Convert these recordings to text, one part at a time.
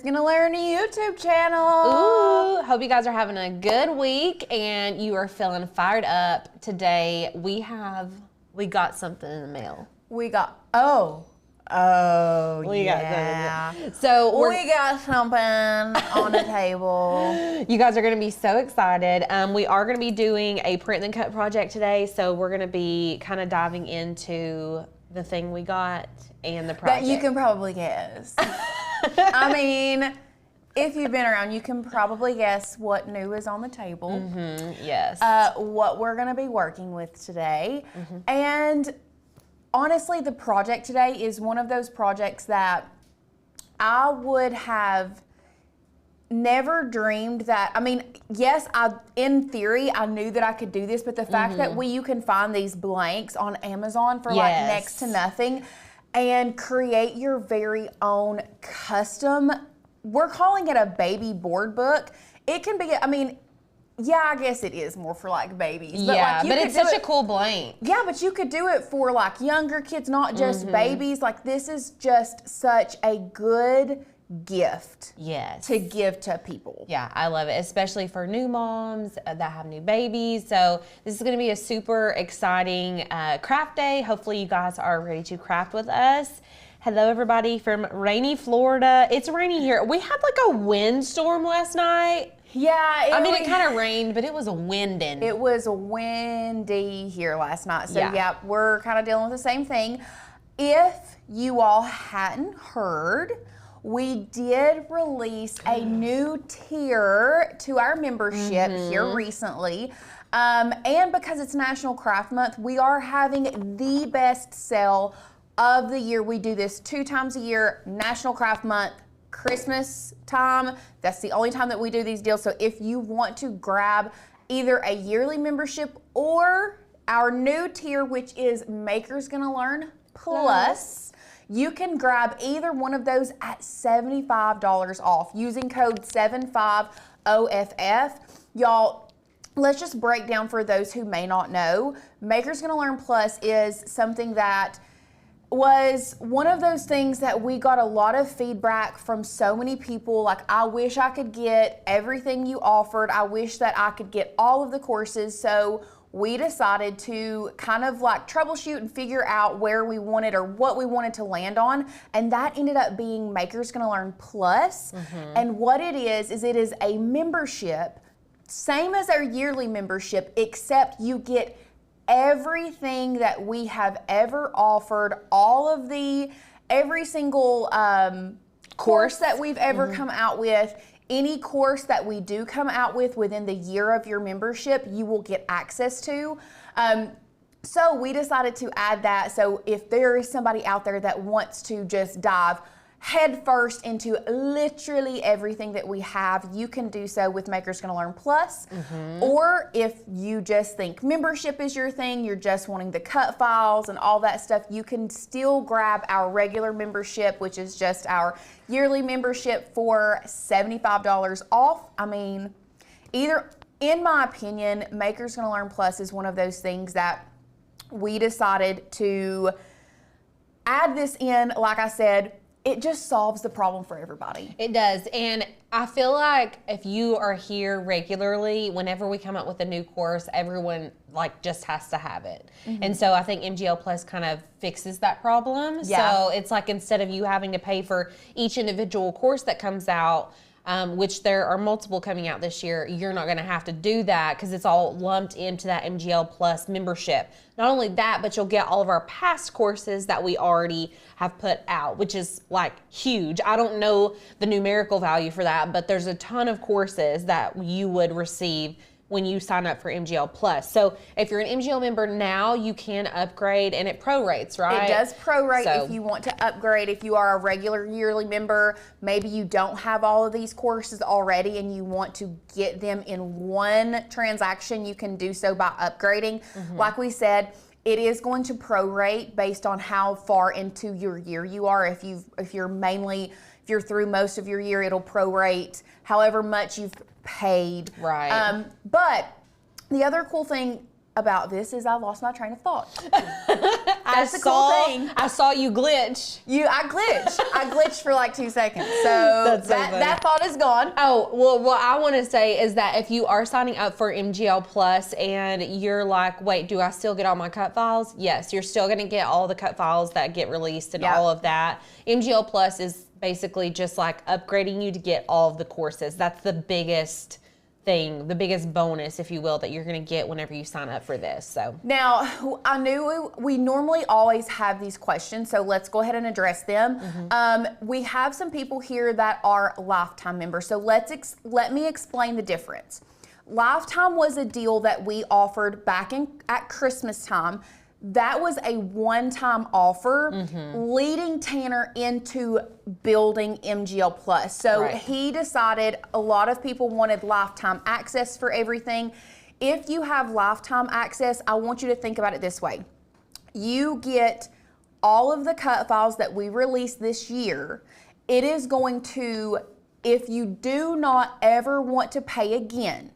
Gonna Learn YouTube channel. Ooh, hope you guys are having a good week and you are feeling fired up. Today we got something in the mail. We got We got something on the table. You guys are gonna be so excited. We are gonna be doing a print and cut project today, so we're gonna be kind of diving into the thing we got and the project. That you can probably guess. I mean, if you've been around, you can probably guess what new is on the table. Mm-hmm, yes. What we're going to be working with today. Mm-hmm. And honestly, the project today is one of those projects that I would have never dreamed that. I mean, yes, in theory, I knew that I could do this, but the fact that you can find these blanks on Amazon for like next to nothing and create your very own custom, we're calling it a baby board book. It can be, I mean, yeah, I guess it is more for like babies. But yeah, like but it's such a cool blank. Yeah, but you could do it for like younger kids, not just babies. Like this is just such a good gift to give to people. Yeah, I love it, especially for new moms that have new babies. So this is going to be a super exciting craft day. Hopefully you guys are ready to craft with us. Hello everybody from rainy Florida. It's rainy here. We had like a windstorm last night. Yeah. It kind of rained, but it was winding. It was windy here last night. So yeah, we're kind of dealing with the same thing. If you all hadn't heard, we did release a new tier to our membership here recently. And because it's National Craft Month, we are having the best sale of the year. We do this 2 times a year, National Craft Month, Christmas time. That's the only time that we do these deals. So if you want to grab either a yearly membership or our new tier, which is Maker's Gonna Learn Plus, you can grab either one of those at $75 off using code 75OFF. Y'all, let's just break down for those who may not know. Maker's Gonna Learn Plus is something that was one of those things that we got a lot of feedback from so many people. Like, I wish I could get everything you offered. I wish that I could get all of the courses. So we decided to kind of like troubleshoot and figure out where we wanted or what we wanted to land on. And that ended up being Maker's Gonna Learn Plus. And what it is it is a membership, same as our yearly membership, except you get everything that we have ever offered, every single course that we've ever come out with. Any course that we do come out with within the year of your membership, you will get access to. So we decided to add that. So if there is somebody out there that wants to just dive head first into literally everything that we have, you can do so with Maker's Gonna Learn Plus. Or if you just think membership is your thing, you're just wanting the cut files and all that stuff, you can still grab our regular membership, which is just our yearly membership for $75 off. I mean, in my opinion, Maker's Gonna Learn Plus is one of those things that we decided to add this in. Like I said, it just solves the problem for everybody. It does. And I feel like if you are here regularly, whenever we come up with a new course, everyone like just has to have it. And so I think MGL Plus kind of fixes that problem. Yeah. So it's like, instead of you having to pay for each individual course that comes out, which there are multiple coming out this year, you're not going to have to do that because it's all lumped into that MGL Plus membership. Not only that, but you'll get all of our past courses that we already have put out, which is like huge. I don't know the numerical value for that, but there's a ton of courses that you would receive when you sign up for MGL Plus. So if you're an MGL member now, you can upgrade, and it prorates, right? It does prorate if you want to upgrade. If you are a regular yearly member, maybe you don't have all of these courses already and you want to get them in one transaction, you can do so by upgrading. Like we said, it is going to prorate based on how far into your year you are. If you're through most of your year, it'll prorate however much you've paid. Right. But the other cool thing about this is I lost my train of thought. That's the cool thing. I saw you glitch. I glitched for like 2 seconds. So that thought is gone. Oh, well, what I want to say is that if you are signing up for MGL Plus and you're like, wait, do I still get all my cut files? Yes, you're still going to get all the cut files that get released and all of that. MGL Plus is basically just like upgrading you to get all of the courses. That's the biggest thing, the biggest bonus, if you will, that you're going to get whenever you sign up for this. So now, I knew we normally always have these questions, so let's go ahead and address them. We have some people here that are lifetime members, so let me explain the difference. Lifetime was a deal that we offered back at Christmas time. That was a one-time offer leading Tanner into building MGL Plus. So he decided a lot of people wanted lifetime access for everything. If you have lifetime access, I want you to think about it this way. You get all of the cut files that we released this year. It is going to, if you do not ever want to pay again,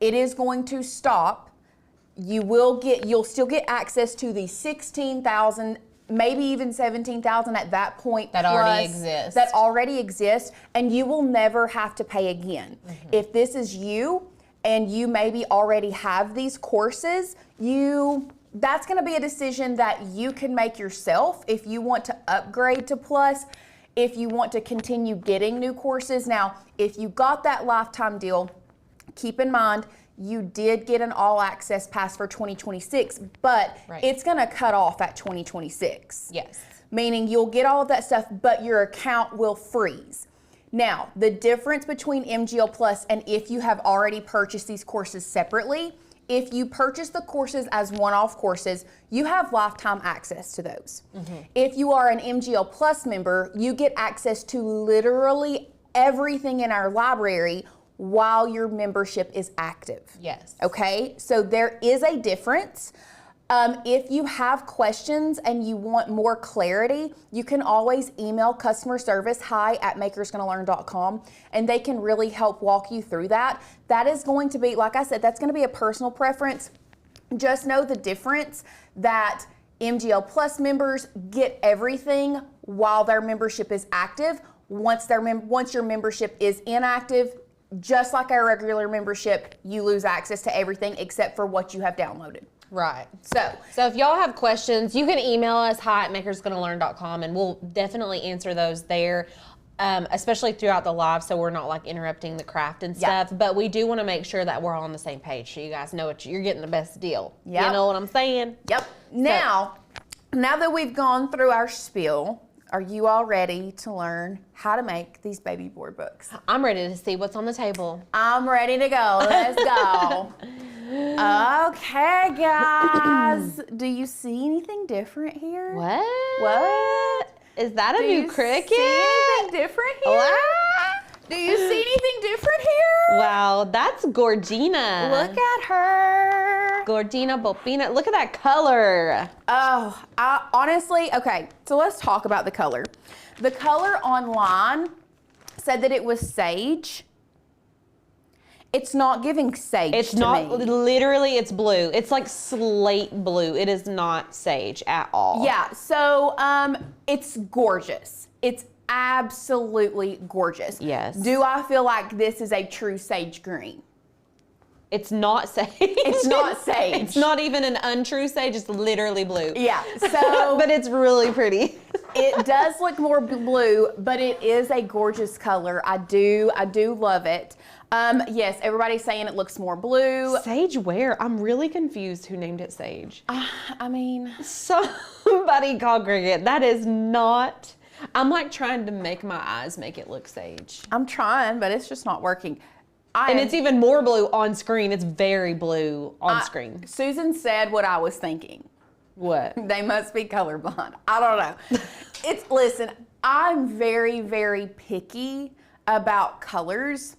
it is going to stop. You'll still get access to the 16,000, maybe even 17,000 at that point that already exist, and you will never have to pay again. If this is you and you maybe already have these courses, that's going to be a decision that you can make yourself if you want to upgrade to Plus, if you want to continue getting new courses. Now, if you got that lifetime deal, keep in mind, you did get an all access pass for 2026, but it's going to cut off at 2026. Yes. Meaning you'll get all of that stuff, but your account will freeze. Now, the difference between MGL Plus and if you have already purchased these courses separately, if you purchase the courses as one-off courses, you have lifetime access to those. If you are an MGL Plus member, you get access to literally everything in our library while your membership is active. Yes. Okay, so there is a difference. If you have questions and you want more clarity, you can always email customer service hi@makersgonnalearn.com, and they can really help walk you through that. That is going to be, like I said, that's going to be a personal preference. Just know the difference that MGL Plus members get everything while their membership is active. Once your membership is inactive, just like our regular membership, you lose access to everything except for what you have downloaded. Right. So if y'all have questions, you can email us hi@makersgonnalearn.com, and we'll definitely answer those there, especially throughout the live, so we're not like interrupting the craft and stuff. But we do want to make sure that we're all on the same page, so you guys know you're getting the best deal. You know what I'm saying? Yep. Now that we've gone through our spiel, are you all ready to learn how to make these baby board books? I'm ready to see what's on the table. I'm ready to go. Let's go. Okay, guys. Do you see anything different here? What? Is that a new Cricut? Do you see anything different here? What? Do you see anything different here? Wow, that's Gorgina. Look at her. Gorgina Bopina. Look at that color. Oh, honestly, okay, so let's talk about the color. The color online said that it was sage. It's not giving sage. It's to not, me. literally, it's blue. It's like slate blue. It is not sage at all. Yeah, so it's gorgeous. It's absolutely gorgeous. Yes. Do I feel like this is a true sage green? It's not sage. It's not sage. It's not even an untrue sage. It's literally blue. Yeah, so. But it's really pretty. It does look more blue, but it is a gorgeous color. I do love it. Yes, everybody's saying it looks more blue. Sage where? I'm really confused who named it sage. I mean. Somebody called Cricut. That is not. I'm like trying to make my eyes make it look sage. I'm trying, but it's just not working. And it's even more blue on screen. It's very blue on screen. Susan said what I was thinking. What? They must be colorblind. I don't know. Listen, I'm very, very picky about colors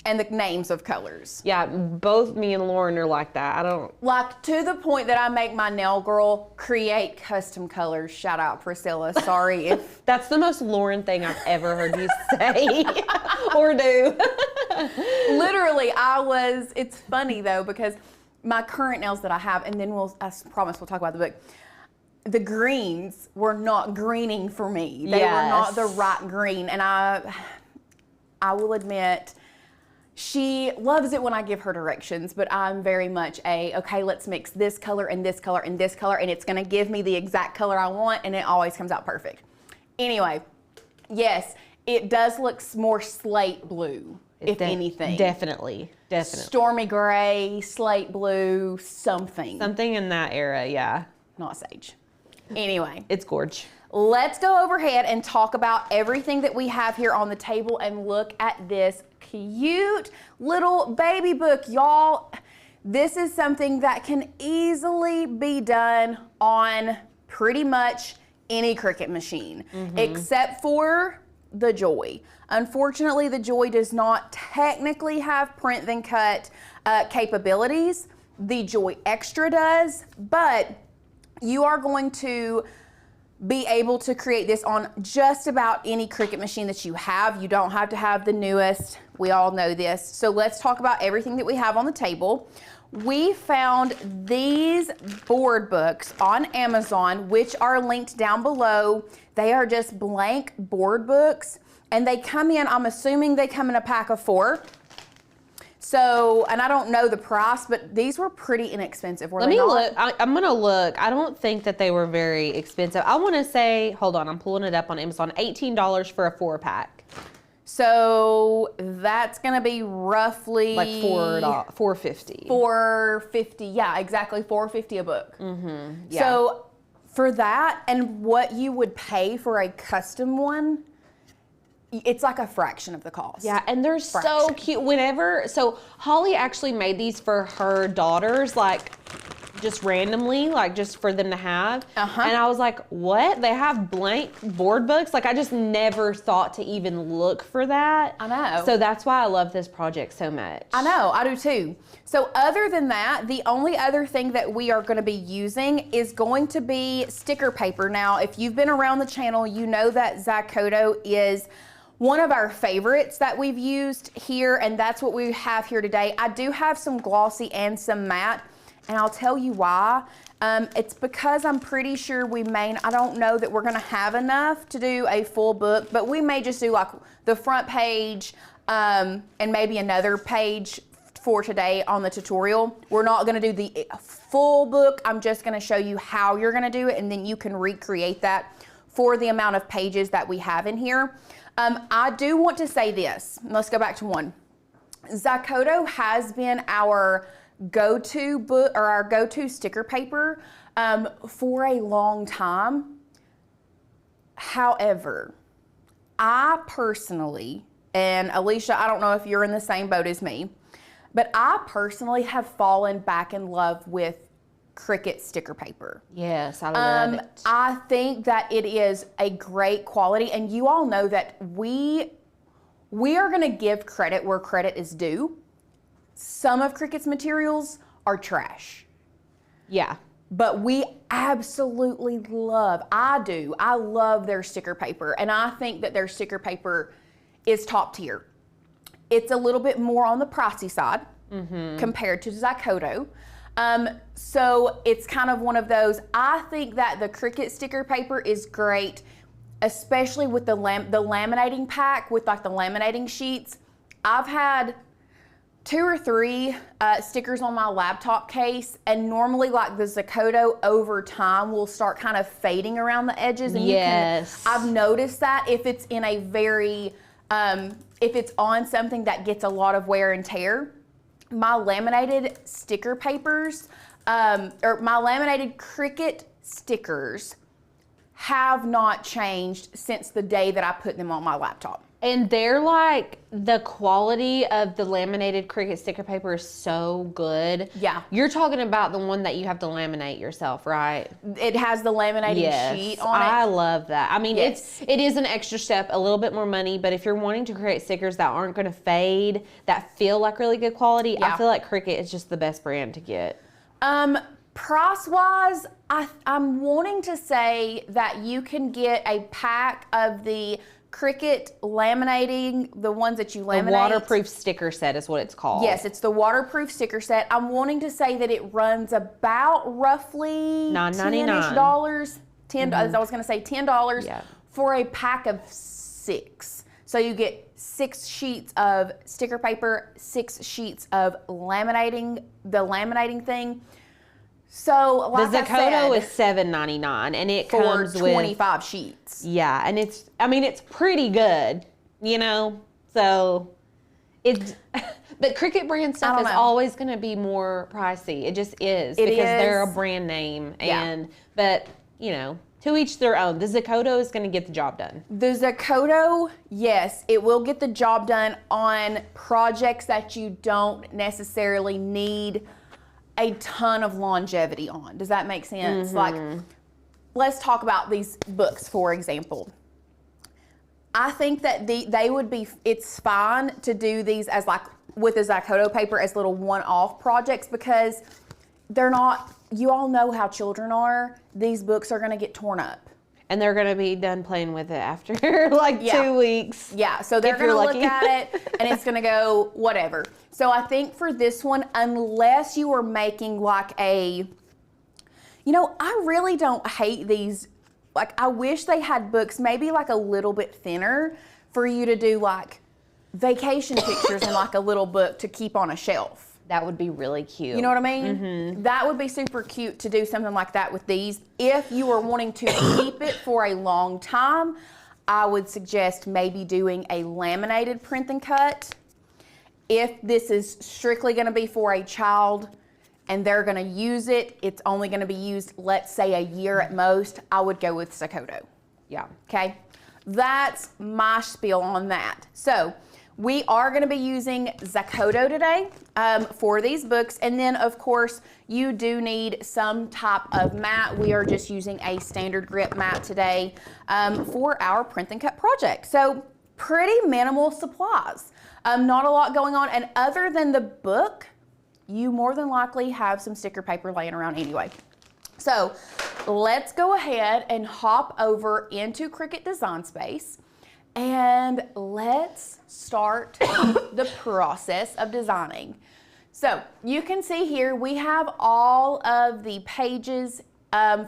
and the names of colors. Yeah, both me and Lauren are like that. I don't. Like, to the point that I make my nail girl create custom colors. Shout out Priscilla. Sorry if. That's the most Lauren thing I've ever heard you say or do. Literally, it's funny though, because my current nails that I have, and then I promise we'll talk about the book. The greens were not greening for me. They were not the right green. And I will admit, she loves it when I give her directions, but I'm very much okay, let's mix this color and this color and this color, and it's gonna give me the exact color I want, and it always comes out perfect. Anyway, yes, it does look more slate blue, if anything. Definitely. Stormy gray, slate blue, something. Something in that era, yeah. Not sage. Anyway. It's gorge. Let's go overhead and talk about everything that we have here on the table and look at this cute little baby book. Y'all, this is something that can easily be done on pretty much any Cricut machine, except for the Joy. Unfortunately, the Joy does not technically have print then cut capabilities. The Joy Extra does, but you are going to be able to create this on just about any Cricut machine that you have. You don't have to have the newest. We all know this. So let's talk about everything that we have on the table. We found these board books on Amazon, which are linked down below. They are just blank board books, and they come in, I'm assuming they come in a pack of 4. So, and I don't know the price, but these were pretty inexpensive. Let me look. I'm going to look. I don't think that they were very expensive. I want to say, hold on, I'm pulling it up on Amazon, $18 for a 4-pack. So that's going to be roughly like $4.50. $4.50. Yeah, exactly. $4.50 a book. Yeah. So for that and what you would pay for a custom one, it's like a fraction of the cost. Yeah, and they're so cute. So Holly actually made these for her daughters, like just randomly, like just for them to have. And I was like, what? They have blank board books? Like I just never thought to even look for that. I know. So that's why I love this project so much. I know, I do too. So other than that, the only other thing that we are going to be using is going to be sticker paper. Now, if you've been around the channel, you know that Zaccodo is one of our favorites that we've used here, and that's what we have here today. I do have some glossy and some matte, and I'll tell you why. It's because I'm pretty sure I don't know that we're gonna have enough to do a full book, but we may just do like the front page and maybe another page for today on the tutorial. We're not gonna do the full book. I'm just gonna show you how you're gonna do it, and then you can recreate that for the amount of pages that we have in here. I do want to say this. Let's go back to one. Zaccodo has been our go-to book or our go-to sticker paper for a long time. However, I personally, and Alicia, I don't know if you're in the same boat as me, but I personally have fallen back in love with Cricut sticker paper. Yes, I love it. I think that it is a great quality, and you all know that we are going to give credit where credit is due. Some of Cricut's materials are trash. Yeah. But we absolutely I love their sticker paper, and I think that their sticker paper is top tier. It's a little bit more on the pricey side compared to Zaccodo. So it's kind of one of those, I think that the Cricut sticker paper is great, especially with the laminating pack with like the laminating sheets. I've had 2 or 3 stickers on my laptop case, and normally like the Zaccodo over time will start kind of fading around the edges. And I've noticed that if it's in a very, if it's on something that gets a lot of wear and tear, my laminated sticker papers, or my laminated Cricut stickers have not changed since the day that I put them on my laptop. And they're like, the quality of the laminated Cricut sticker paper is so good. Yeah. You're talking about the one that you have to laminate yourself, right? It has the laminated sheet on it. I love that. I mean, it is an extra step, a little bit more money, but if you're wanting to create stickers that aren't going to fade, that feel like really good quality, I feel like Cricut is just the best brand to get. Price-wise, I'm wanting to say that you can get a pack of the Cricut laminating, the ones that you laminate. The waterproof sticker set is what it's called. Yes, it's the waterproof sticker set. I'm wanting to say that it runs about roughly $10-ish. I was going to say $10 for a pack of 6. So you get 6 sheets of sticker paper, 6 sheets of laminating, the laminating thing. So like the Zakoto is $7.99 and it comes with 25 sheets. Yeah, and it's pretty good, you know. So it's but Cricut brand stuff is always going to be more pricey. It just is because they're a brand name but, you know, to each their own. The Zakoto is going to get the job done. The Zakoto, yes, it will get the job done on projects that you don't necessarily need a ton of longevity on. Does that make sense? Like, let's talk about these books, for example. I think that they would be, it's fine to do these as like, with the Zakoto paper as little one-off projects because they're not, you all know how children are. These books are gonna get torn up. And they're gonna be done playing with it after like 2 weeks. Yeah, so they're gonna look at it and it's gonna go whatever. So I think for this one, unless you are making like a, you know, I really don't hate these. Like, I wish they had books maybe like a little bit thinner for you to do like vacation pictures in like a little book to keep on a shelf. That would be really cute. You know what I mean? That would be super cute to do something like that with these. If you are wanting to keep it for a long time, I would suggest maybe doing a laminated print and cut. If this is strictly going to be for a child and they're going to use it, it's only going to be used, let's say, a year at most, I would go with Zakoto. Yeah. Okay? That's my spiel on that. So we are going to be using Zakoto today for these books. And then, of course, you do need some type of mat. We are just using a standard grip mat today for our print and cut project. So pretty minimal supplies. Not a lot going on. And other than the book, you more than likely have some sticker paper laying around anyway. So let's go ahead and hop over into Cricut Design Space. And let's start the process of designing. So you can see here we have all of the pages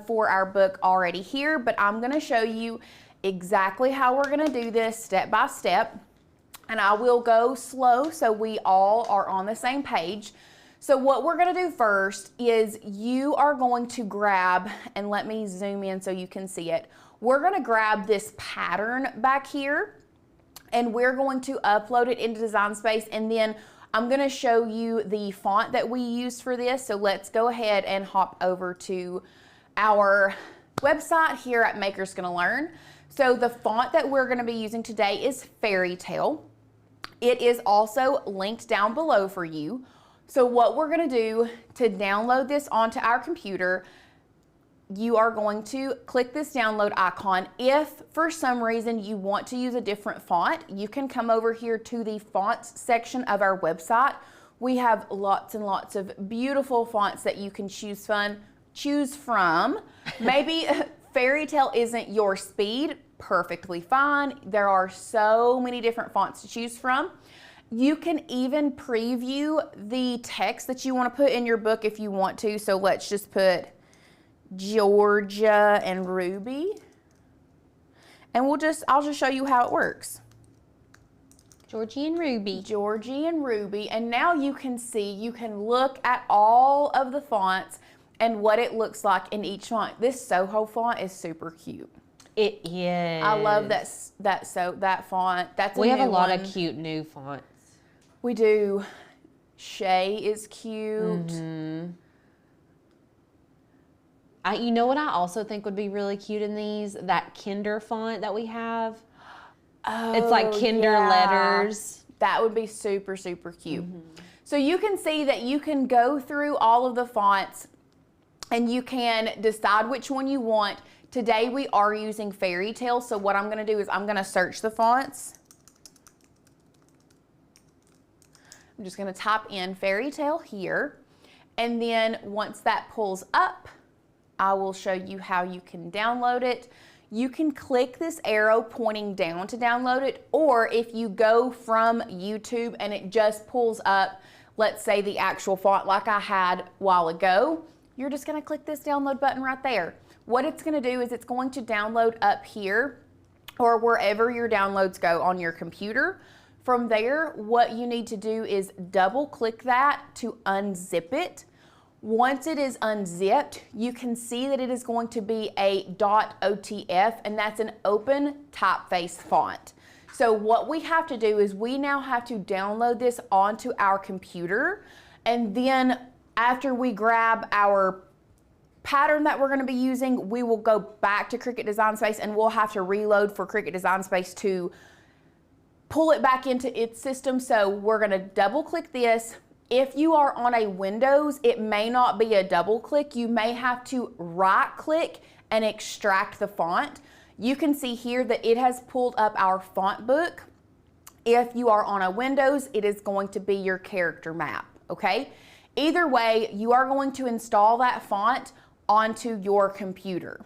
for our book already here, but I'm going to show you exactly how we're going to do this step by step. And I will go slow so we all are on the same page. So what we're going to do first is you are going to grab, and let me zoom in so you can see it. We're going to grab this pattern back here and we're going to upload it into Design Space, and then I'm going to show you the font that we used for this. So let's go ahead and hop over to our website here at Makers Gonna Learn. So the font that we're going to be using today is Fairy Tale. It is also linked down below for you. So what we're going to do to download this onto our computer, you are going to click this download icon. If for some reason you want to use a different font, you can come over here to the fonts section of our website. We have lots and lots of beautiful fonts that you can choose from. Maybe Fairy Tale isn't your speed, perfectly fine. There are so many different fonts to choose from. You can even preview the text that you want to put in your book if you want to. So let's just put Georgia and Ruby. And I'll just show you how it works. Georgie and Ruby. Georgie and Ruby. And now you can see, you can look at all of the fonts and what it looks like in each font. This Soho font is super cute. It is. I love that font. That's we have a lot of cute new fonts. We do. Shay is cute. You know what I also think would be really cute in these? That Kinder font that we have. Oh, it's like Kinder letters. That would be super, super cute. So you can see that you can go through all of the fonts and you can decide which one you want. Today we are using Fairy Tale, so what I'm going to do is I'm going to search the fonts. I'm just going to type in Fairy Tale here, and then once that pulls up, I will show you how you can download it. you can click this arrow pointing down to download it, or if you go from YouTube and it just pulls up, let's say the actual font like I had a while ago, you're just gonna click this download button right there. What it's gonna do is it's going to download up here or wherever your downloads go on your computer. From there, what you need to do is double click that to unzip it. Once it is unzipped, you can see that it is going to be a .otf, and that's an open typeface font. So what we have to do is we now have to download this onto our computer, and then after we grab our pattern that we're going to be using, we will go back to Cricut Design Space and we'll have to reload for Cricut Design Space to pull it back into its system. So we're going to double click this. If you are on a Windows, it may not be a double click. You may have to right click and extract the font. You can see here that it has pulled up our font book. If you are on a Windows, it is going to be your character map, okay? Either way, you are going to install that font onto your computer.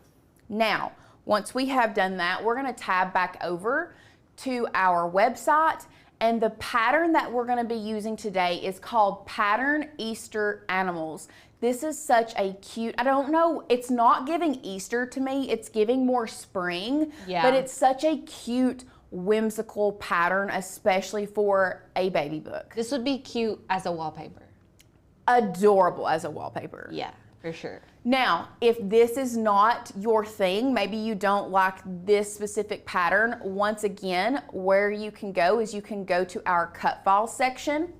Now, once we have done that, we're going to tab back over to our website, and the pattern that we're going to be using today is called Pattern Easter Animals. This is such a cute, I don't know, it's not giving Easter to me, it's giving more spring, but it's such a cute, whimsical pattern, especially for a baby book. This would be cute as a wallpaper. Adorable as a wallpaper. Yeah, for sure. Now, if this is not your thing, maybe you don't like this specific pattern, once again, where you can go is you can go to our cut files section.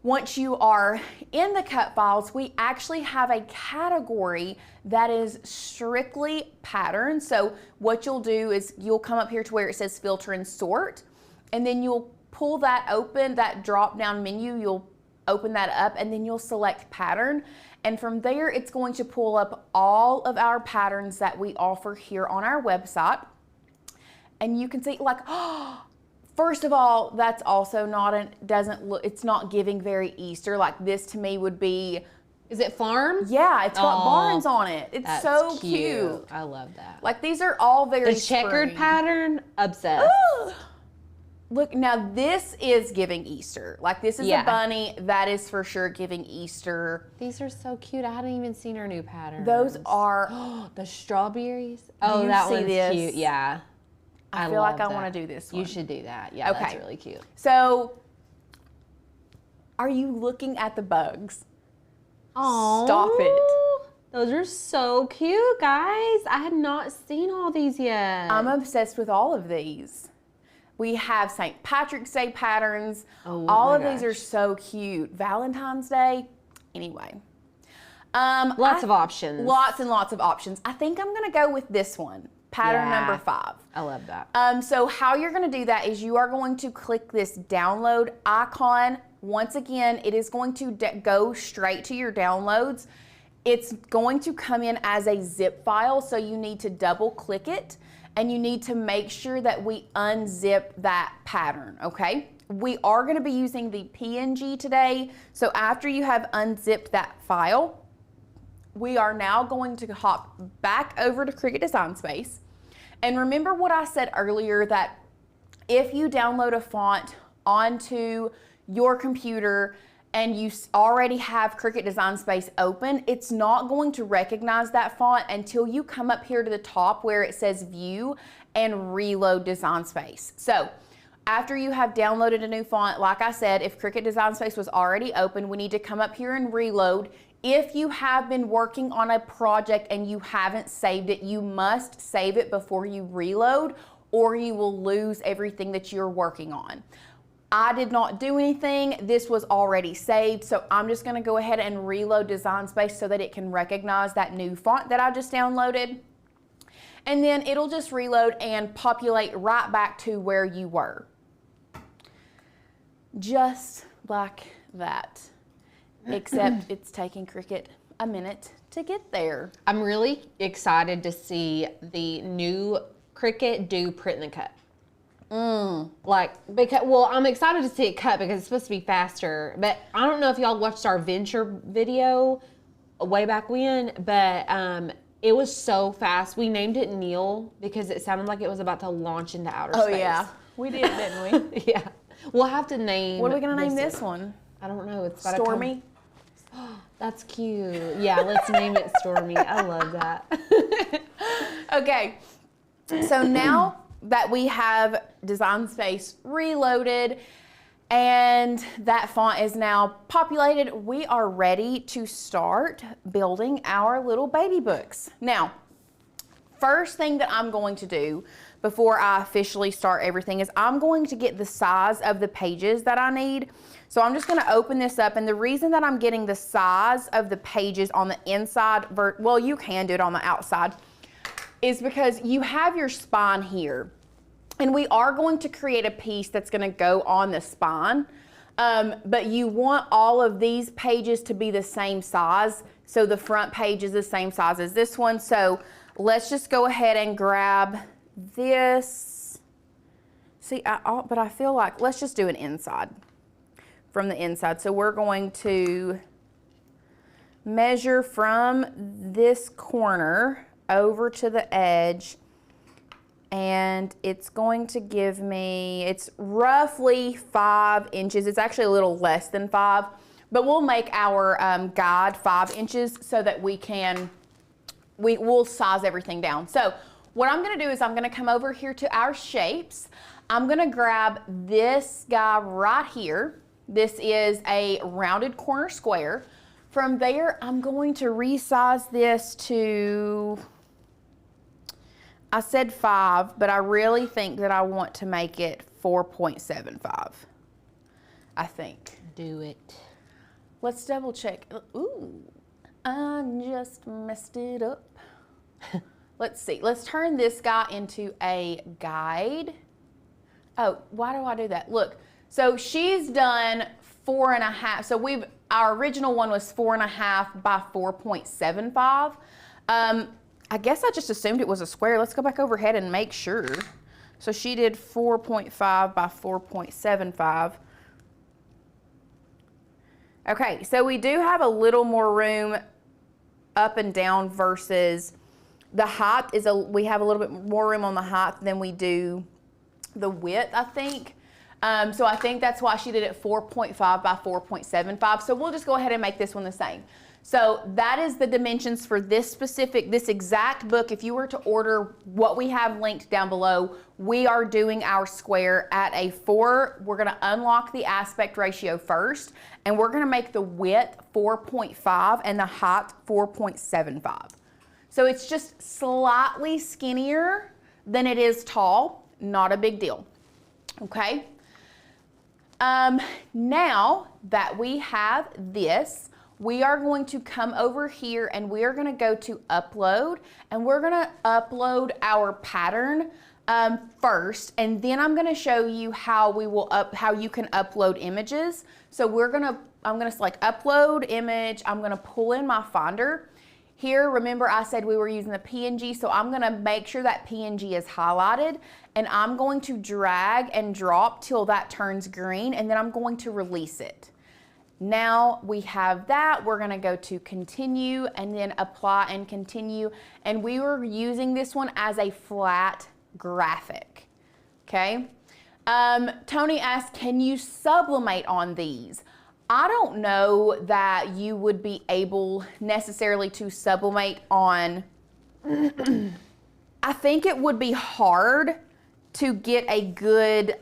Once you are in the cut files, we actually have a category that is strictly patterns. So what you'll do is you'll come up here to where it says filter and sort, and then you'll pull that open, that drop down menu, you'll open that up, and then you'll select pattern. And from there, it's going to pull up all of our patterns that we offer here on our website. And you can see, like, oh, first of all, that's also not, it's not giving very Easter. Like, this to me would be. Is it farm? Yeah, it's got barns on it. It's so cute. I love that. Like, these are all very The checkered spring. pattern, obsessed. Ooh. Look, now this is giving Easter. Like, this is a bunny. That is for sure giving Easter. These are so cute. I hadn't even seen our new patterns. Those are. The strawberries. Do Oh, you that see one's this? cute. Yeah. I feel like I want to do this one. You should do that. Yeah, that's really cute. So, are you looking at the bugs? Oh, Stop it. Those are so cute, guys. I had not seen all these yet. I'm obsessed with all of these. We have St. Patrick's Day patterns. Oh, all of these are so cute. Valentine's Day. Anyway. Lots of options. Lots and lots of options. I think I'm going to go with this one. Pattern number 5. I love that. So how you're going to do that is you are going to click this download icon. Once again, it is going to go straight to your downloads. It's going to come in as a zip file, so you need to double click it, and you need to make sure that we unzip that pattern, okay? We are going to be using the PNG today, so after you have unzipped that file, we are now going to hop back over to Cricut Design Space. And remember what I said earlier, that if you download a font onto your computer and you already have Cricut Design Space open, it's not going to recognize that font until you come up here to the top where it says View and Reload Design Space. So after you have downloaded a new font, like I said, if Cricut Design Space was already open, we need to come up here and reload. If you have been working on a project and you haven't saved it, you must save it before you reload, or you will lose everything that you're working on. I did not do anything. This was already saved, so I'm just going to go ahead and reload Design Space so that it can recognize that new font that I just downloaded. And then it'll just reload and populate right back to where you were. Just like that. Except it's taking Cricut a minute to get there. I'm really excited to see the new Cricut do print and cut. I'm excited to see it cut because it's supposed to be faster. But I don't know if y'all watched our venture video way back when, but It was so fast. We named it Neil because it sounded like it was about to launch into outer space. Oh yeah, we did, didn't we? Yeah. We'll have to name. What are we gonna name this one? I don't know. It's got Stormy. That's cute. Yeah, let's name it Stormy. I love that. Okay, so now that we have Design Space reloaded and that font is now populated, we are ready to start building our little baby books. Now, first thing that I'm going to do before I officially start everything is I'm going to get the size of the pages that I need. So I'm just gonna open this up, and the reason that I'm getting the size of the pages on the inside, well, you can do it on the outside, is because you have your spine here. And we are going to create a piece that's gonna go on the spine, but you want all of these pages to be the same size. So the front page is the same size as this one. So let's just go ahead and grab this. See, but I feel like, let's just do an inside, from the inside. So we're going to measure from this corner over to the edge, and it's going to give me, it's roughly 5 inches. It's actually a little less than 5, but we'll make our guide 5 inches so that we'll size everything down. So what I'm gonna do is I'm gonna come over here to our shapes. I'm gonna grab this guy right here. This is a rounded corner square. From there, I'm going to resize this to, I said 5, but I really think that I want to make it 4.75. I think. Do it. Let's double check. Ooh, I just messed it up. Let's see. Let's turn this guy into a guide. Oh, why do I do that? Look, so she's done 4.5. So our original one was 4.5 by 4.75. I guess I just assumed it was a square. Let's go back overhead and make sure. So she did 4.5 by 4.75. Okay, so we do have a little more room up and down versus the height we have a little bit more room on the height than we do the width, I think. So I think that's why she did it 4.5 by 4.75. So we'll just go ahead and make this one the same. So that is the dimensions for this exact book. If you were to order what we have linked down below, we are doing our square at a 4. We're gonna unlock the aspect ratio first, and we're gonna make the width 4.5 and the height 4.75. So it's just slightly skinnier than it is tall, not a big deal, okay? Now that we have this, we are going to come over here and we are gonna go to upload, and we're gonna upload our pattern first, and then I'm gonna show you how you can upload images. So I'm gonna select upload image. I'm gonna pull in my Finder. Here, remember I said we were using the PNG, so I'm gonna make sure that PNG is highlighted, and I'm going to drag and drop till that turns green, and then I'm going to release it. Now we have that, we're gonna go to continue and then apply and continue, and we were using this one as a flat graphic, okay? Tony asked, can you sublimate on these? I don't know that you would be able necessarily to sublimate on, I think it would be hard to get a good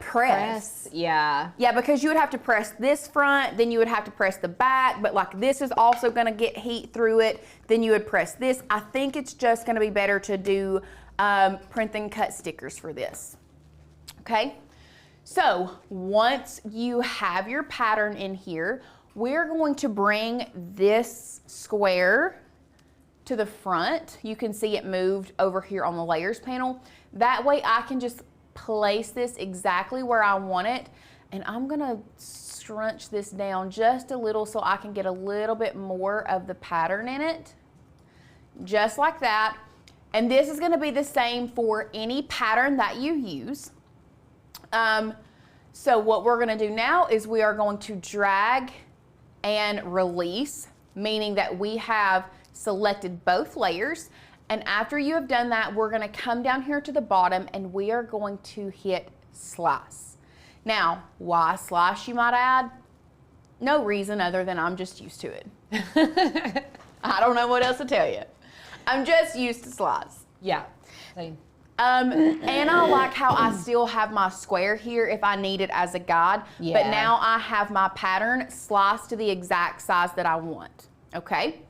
press. Yeah. Yeah, because you would have to press this front, then you would have to press the back, but like this is also gonna get heat through it, then you would press this. I think it's just gonna be better to do print and cut stickers for this, okay? So once you have your pattern in here, we're going to bring this square to the front. You can see it moved over here on the layers panel. That way I can just place this exactly where I want it, and I'm gonna scrunch this down just a little so I can get a little bit more of the pattern in it, just like that. And this is gonna be the same for any pattern that you use. So what we're gonna do now is we are going to drag and release, meaning that we have selected both layers. And after you have done that, we're gonna come down here to the bottom and we are going to hit slice. Now, why slice, you might add? No reason other than I'm just used to it. I don't know what else to tell you. I'm just used to slice. Yeah. Same. And I like how I still have my square here if I need it as a guide. Yeah. But now I have my pattern sliced to the exact size that I want, okay?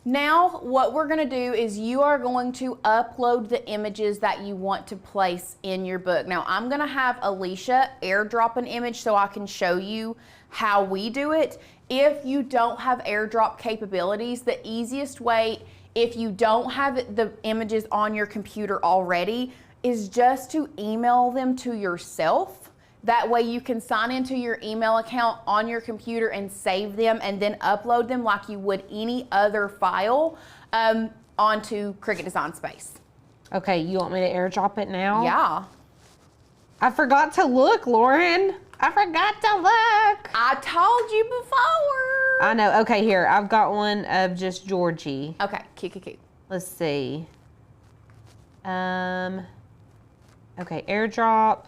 Now, what we're gonna do is you are going to upload the images that you want to place in your book. Now, I'm gonna have Alicia airdrop an image so I can show you how we do it. If you don't have airdrop capabilities, the easiest way, if you don't have the images on your computer already, is just to email them to yourself. That way you can sign into your email account on your computer and save them and then upload them like you would any other file onto Cricut Design Space. Okay, you want me to airdrop it now? Yeah. I forgot to look, Lauren. I forgot to look. I told you before. I know. Okay, here. I've got one of just Georgie. Okay, cute. Let's see. Okay, airdrop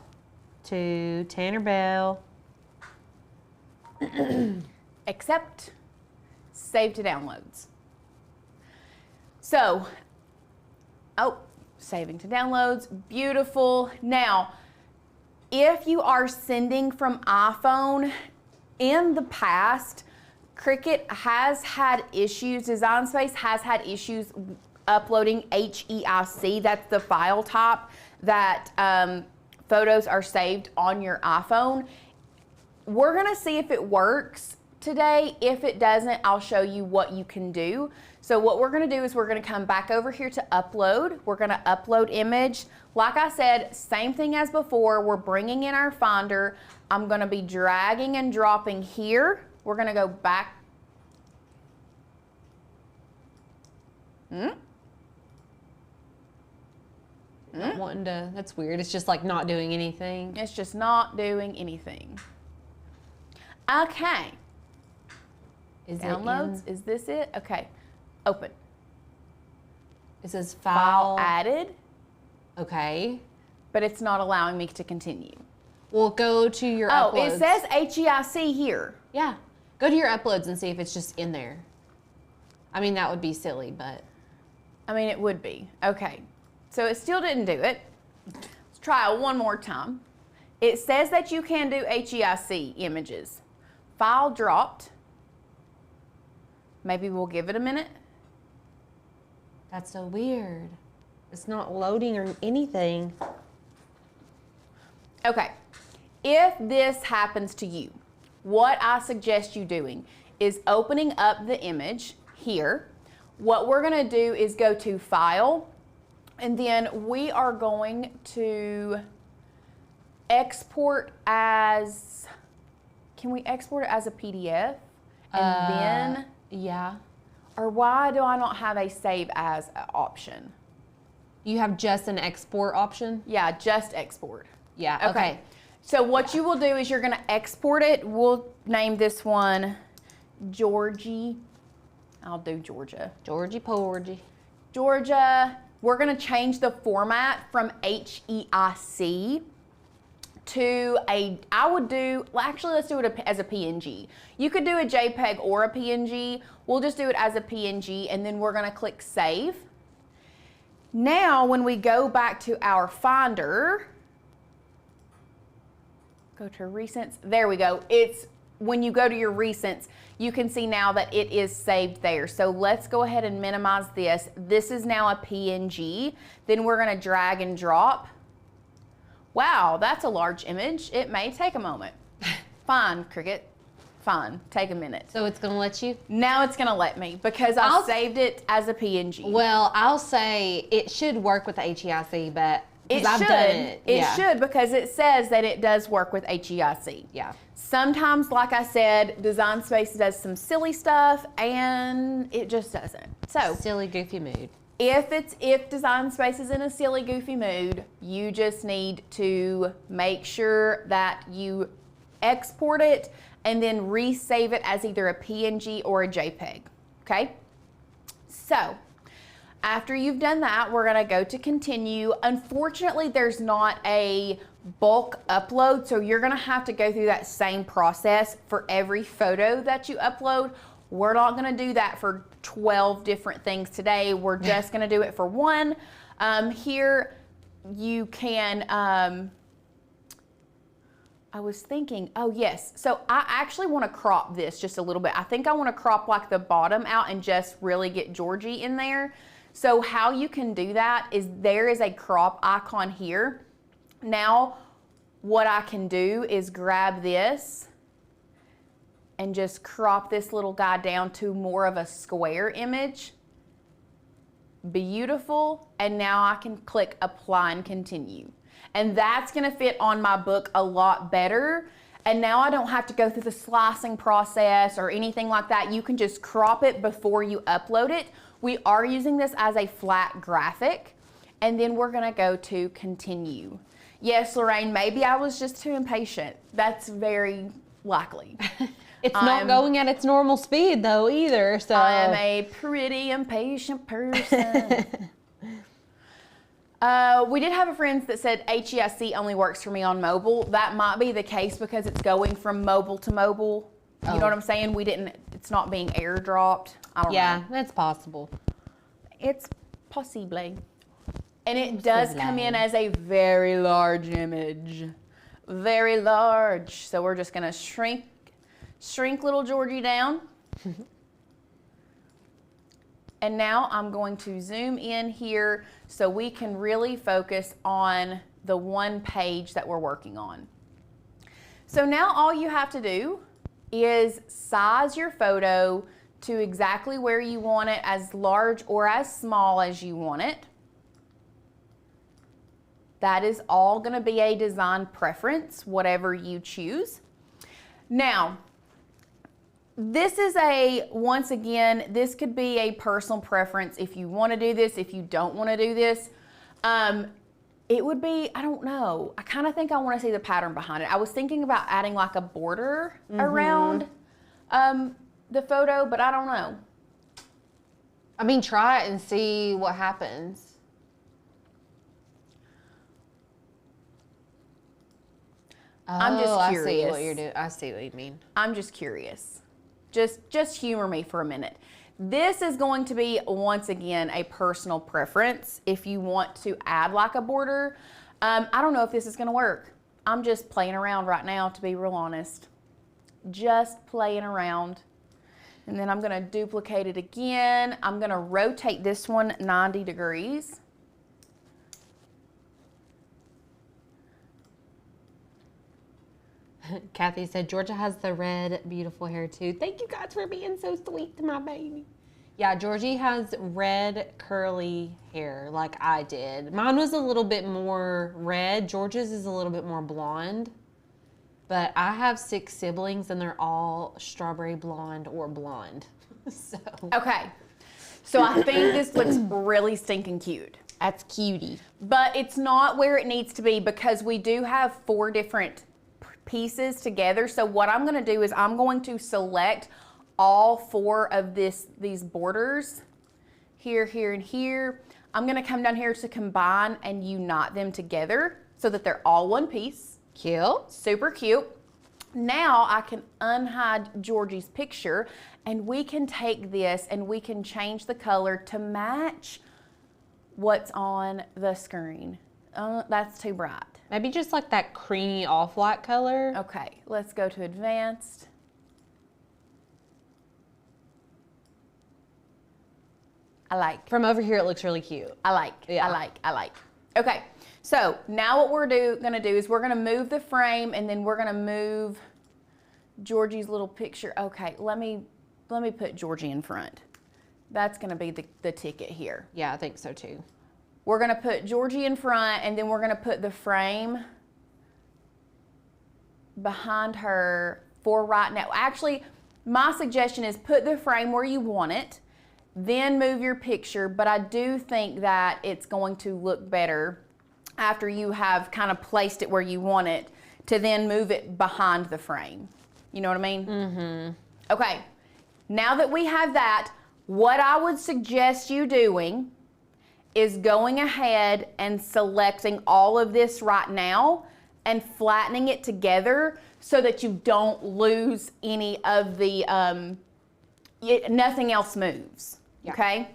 to Tanner Bell. Accept, save to downloads. So, saving to downloads, beautiful. Now, if you are sending from iPhone, in the past, Cricut has had issues, Design Space has had issues uploading HEIC, that's the file type that photos are saved on your iPhone. We're gonna see if it works today. If it doesn't, I'll show you what you can do. So what we're gonna do is we're gonna come back over here to upload. We're gonna upload image. Like I said, same thing as before, we're bringing in our Finder. I'm gonna be dragging and dropping here. We're gonna go back. Not wanting to, that's weird. It's just like not doing anything. It's just not doing anything. Okay. Is Downloads, is this it? Okay, open. It says File file. added, Okay. but it's not allowing me to continue. Well, go to your Oh, uploads. it says HEIC here. Yeah. Go to your uploads and see if it's just in there. I mean, that would be silly, but. I mean, it would be. Okay, so it still didn't do it. Let's try it one more time. It says that you can do HEIC images. File dropped. Maybe we'll give it a minute. That's so weird. It's not loading or anything. Okay, if this happens to you, what I suggest you doing is opening up the image here. What we're gonna do is go to File, and then we are going to export as, can we export it as a PDF? And then, Yeah. or why do I not have a save as option? You have just an export option? Yeah, just export. Yeah, okay. So what you will do is you're gonna export it. We'll name this one Georgie. I'll do Georgia. Georgie Porgy. Georgia. We're gonna change the format from HEIC to actually let's do it as a PNG. You could do a JPEG or a PNG. We'll just do it as a PNG, and then we're gonna click Save. Now, when we go back to our Finder, go to Recents, there we go. It's when you go to your Recents, you can see now that it is saved there. So let's go ahead and minimize this. This is now a PNG. Then we're gonna drag and drop. Wow, that's a large image. It may take a moment. Fine, Cricut, fine, take a minute. So it's gonna let you? Now it's gonna let me because I saved it as a PNG. Well, I'll say it should work with the HEIC, but It I've should. done it. It Yeah. should because it says that it does work with HEIC. Yeah. Sometimes, like I said, Design Space does some silly stuff and it just doesn't. So Silly, goofy mood. if Design Space is in a silly, goofy mood, you just need to make sure that you export it and then resave it as either a PNG or a JPEG, okay? So after you've done that, we're gonna go to continue. Unfortunately, there's not a bulk upload, so you're gonna have to go through that same process for every photo that you upload. We're not gonna do that for 12 different things today. We're just gonna do it for one. Here you can, I was thinking, oh yes, so I actually wanna crop this just a little bit. I think I wanna crop like the bottom out and just really get Georgie in there. So how you can do that is there is a crop icon here. Now, what I can do is grab this and just crop this little guy down to more of a square image. Beautiful. And now I can click apply and continue. And that's gonna fit on my book a lot better. And now I don't have to go through the slicing process or anything like that. You can just crop it before you upload it. We are using this as a flat graphic. And then we're gonna go to continue. Yes, Lorraine, maybe I was just too impatient. That's very likely. It's not going at its normal speed though either, so. I'm a pretty impatient person. We did have a friend that said HEIC only works for me on mobile. That might be the case because it's going from mobile to mobile. You know what I'm saying? It's not being airdropped. I don't know. Yeah, that's possible. It's possibly. And it does come in as a very large image. Very large. So we're just gonna shrink little Georgie down. And now I'm going to zoom in here so we can really focus on the one page that we're working on. So now all you have to do is size your photo to exactly where you want it, as large or as small as you want it. That is all going to be a design preference, whatever you choose. Now, this is once again, this could be a personal preference if you want to do this, if you don't want to do this. It would be, I don't know, I kind of think I want to see the pattern behind it. I was thinking about adding like a border around the photo, but I don't know. I mean, try it and see what happens. I'm just curious. I see what you're doing. I see what you mean. I'm just curious. Just humor me for a minute. This is going to be, once again, a personal preference. If you want to add like a border, I don't know if this is going to work. I'm just playing around right now, to be real honest. Just playing around. And then I'm going to duplicate it again. I'm going to rotate this one 90 degrees. Kathy said, Georgia has the red, beautiful hair too. Thank you guys for being so sweet to my baby. Yeah, Georgie has red, curly hair like I did. Mine was a little bit more red. Georgia's is a little bit more blonde. But I have 6 siblings and they're all strawberry blonde or blonde. So. Okay. So I think this looks really stinking cute. That's cutie. But it's not where it needs to be because we do have 4 different pieces together. So what I'm going to do is I'm going to select all 4 of these borders here, here, and here. I'm going to come down here to combine and unite them together so that they're all one piece. Cute. Super cute. Now I can unhide Georgie's picture and we can take this and we can change the color to match what's on the screen. That's too bright. Maybe just like that creamy off-white color. Okay, let's go to advanced. I like. From over here, it looks really cute. I like. Yeah. I like. Okay, so now what we're gonna do is we're gonna move the frame and then we're gonna move Georgie's little picture. Okay, let me put Georgie in front. That's gonna be the ticket here. Yeah, I think so too. We're gonna put Georgie in front and then we're gonna put the frame behind her for right now. Actually, my suggestion is put the frame where you want it, then move your picture, but I do think that it's going to look better after you have kind of placed it where you want it to then move it behind the frame. You know what I mean? Mm-hmm. Okay, now that we have that, What I would suggest you doing is going ahead and selecting all of this right now and flattening it together so that you don't lose any of the, nothing else moves, okay?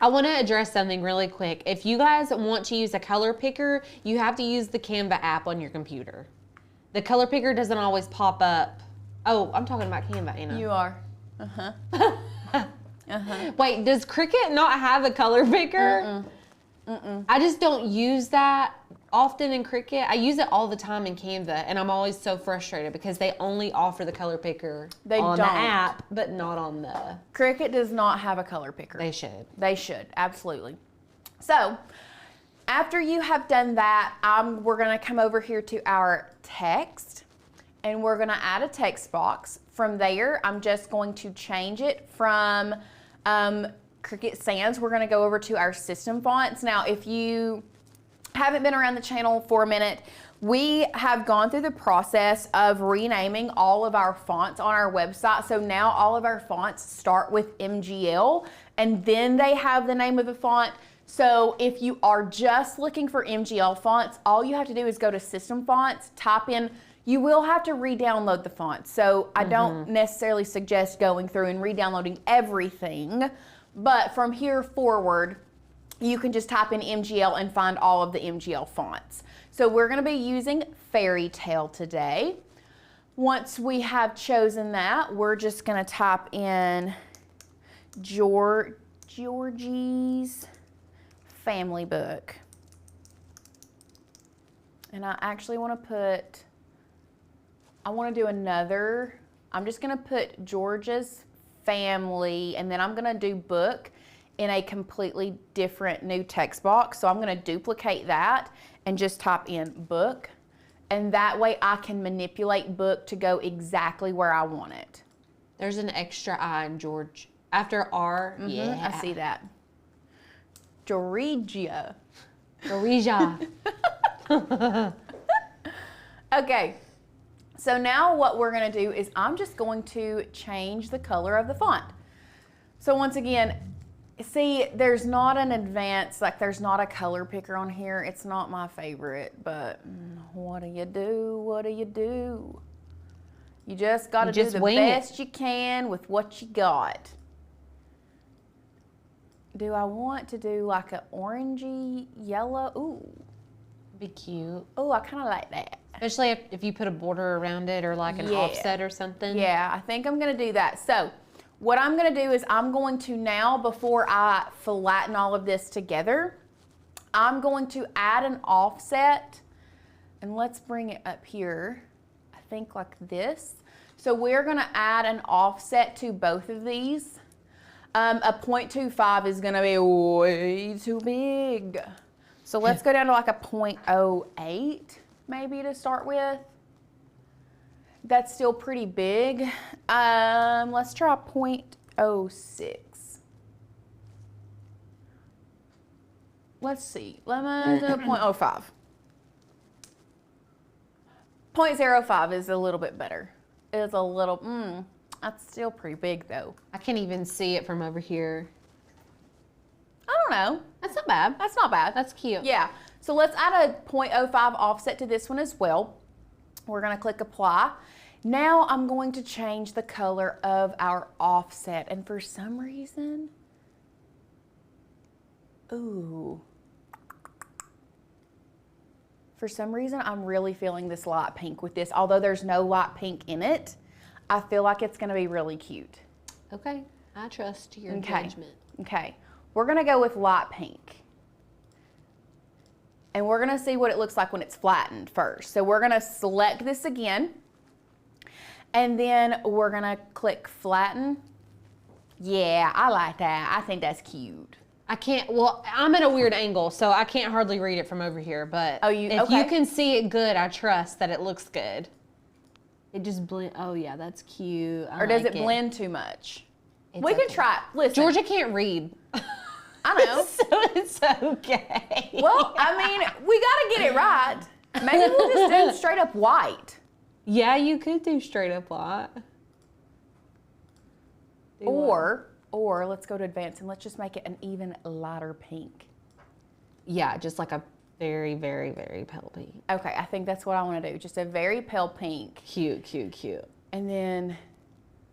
I want to address something really quick. If you guys want to use a color picker, you have to use the Canva app on your computer. The color picker doesn't always pop up. Oh, I'm talking about Canva, Anna. You are. Wait, does Cricut not have a color picker? I just don't use that often in Cricut. I use it all the time in Canva, and I'm always so frustrated because they only offer the color picker on the app, but not on the... Cricut does not have a color picker. They should. They should, absolutely. So, after you have done that, we're gonna come over here to our text, and we're gonna add a text box. From there, I'm just going to change it from Cricut Sans. We're gonna go over to our system fonts. Now, if you haven't been around the channel for a minute, we have gone through the process of renaming all of our fonts on our website. So now all of our fonts start with MGL, and then they have the name of the font. So if you are just looking for MGL fonts, all you have to do is go to System Fonts, type in, you will have to re-download the fonts. So I don't necessarily suggest going through and re-downloading everything, but from here forward, you can just type in MGL and find all of the MGL fonts. So we're gonna be using Fairy Tale today. Once we have chosen that, we're just gonna type in Georgie's Family Book. And I actually wanna do another, I'm just gonna put Georgia's Family, and then I'm gonna do book in a completely different new text box. So I'm gonna duplicate that and just type in book. And that way I can manipulate book to go exactly where I want it. There's an extra I in George. After R, yeah. I see that. Georgia. Georgia. Okay, so now what we're gonna do is I'm just going to change the color of the font. So once again, see, there's not an advanced, like there's not a color picker on here. It's not my favorite, but what do you do? What do you do? You just gotta do the best you can with what you got. Do I want to do like an orangey yellow? Ooh. Be cute. Oh, I kind of like that. Especially if you put a border around it or like an offset or something. Yeah, I think I'm gonna do that. So what I'm gonna do is I'm going to now, before I flatten all of this together, I'm going to add an offset, and let's bring it up here, I think like this. So we're gonna add an offset to both of these. A 0.25 is gonna be way too big. So let's go down to like a 0.08 maybe to start with. That's still pretty big. Let's try 0.06. Let's see, let me do 0.05. 0.05 is a little bit better. It's a little, that's still pretty big though. I can't even see it from over here. I don't know. That's not bad. That's not bad. That's cute. Yeah, so let's add a 0.05 offset to this one as well. We're gonna click apply. Now I'm going to change the color of our offset, and for some reason, ooh. For some reason, I'm really feeling this light pink with this. Although there's no light pink in it, I feel like it's gonna be really cute. Okay, I trust your judgment. Okay, we're gonna go with light pink. And we're gonna see what it looks like when it's flattened first. So we're gonna select this again, and then we're gonna click flatten. Yeah, I like that. I think that's cute. I can't, well, I'm at a weird angle, so I can't hardly read it from over here, but if you can see it good, I trust that it looks good. It just blend, oh yeah, that's cute. Or does it blend too much? We can try it. Listen. Georgia can't read. I know. So it's okay. Well, I mean, we gotta get it right. Maybe we'll just do straight up white. Yeah, you could do straight up white. Or Or let's go to advanced and let's just make it an even lighter pink. Yeah, just like a very, very, very pale pink. Okay, I think that's what I want to do. Just a very pale pink. Cute, cute, cute. And then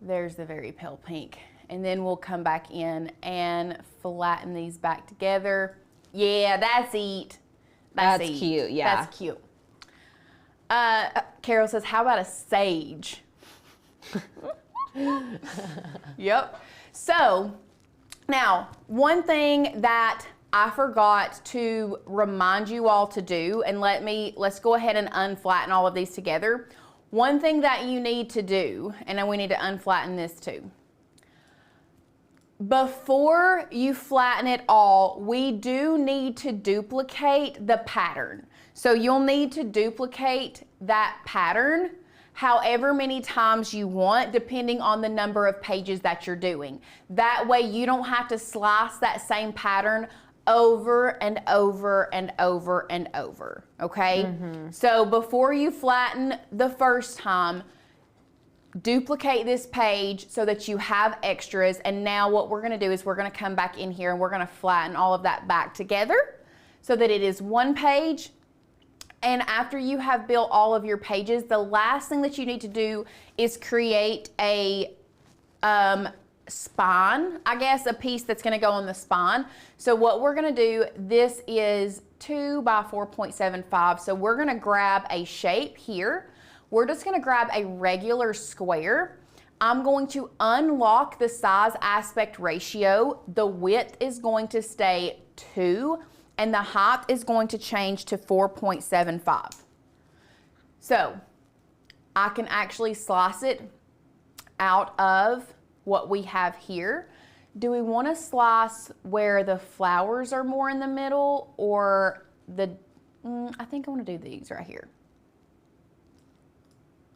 there's the very pale pink. And then we'll come back in and flatten these back together. Yeah, that's it. That's cute, yeah. That's cute. Carol says, how about a sage? Yep. So now, one thing that I forgot to remind you all to do, and let's go ahead and unflatten all of these together. One thing that you need to do, and then we need to unflatten this too. Before you flatten it all, we do need to duplicate the pattern. So you'll need to duplicate that pattern however many times you want, depending on the number of pages that you're doing. That way you don't have to slice that same pattern over and over and over and over, okay? So before you flatten the first time, duplicate this page so that you have extras. And now what we're gonna do is we're gonna come back in here and we're gonna flatten all of that back together so that it is one page. And after you have built all of your pages, the last thing that you need to do is create a spine, I guess, a piece that's gonna go on the spine. So what we're gonna do, this is 2 by 4.75. So we're gonna grab a shape here. We're just gonna grab a regular square. I'm going to unlock the size aspect ratio. The width is going to stay 2 and the height is going to change to 4.75. So I can actually slice it out of what we have here. Do we want to slice where the flowers are more in the middle, or the, I think I want to do these right here.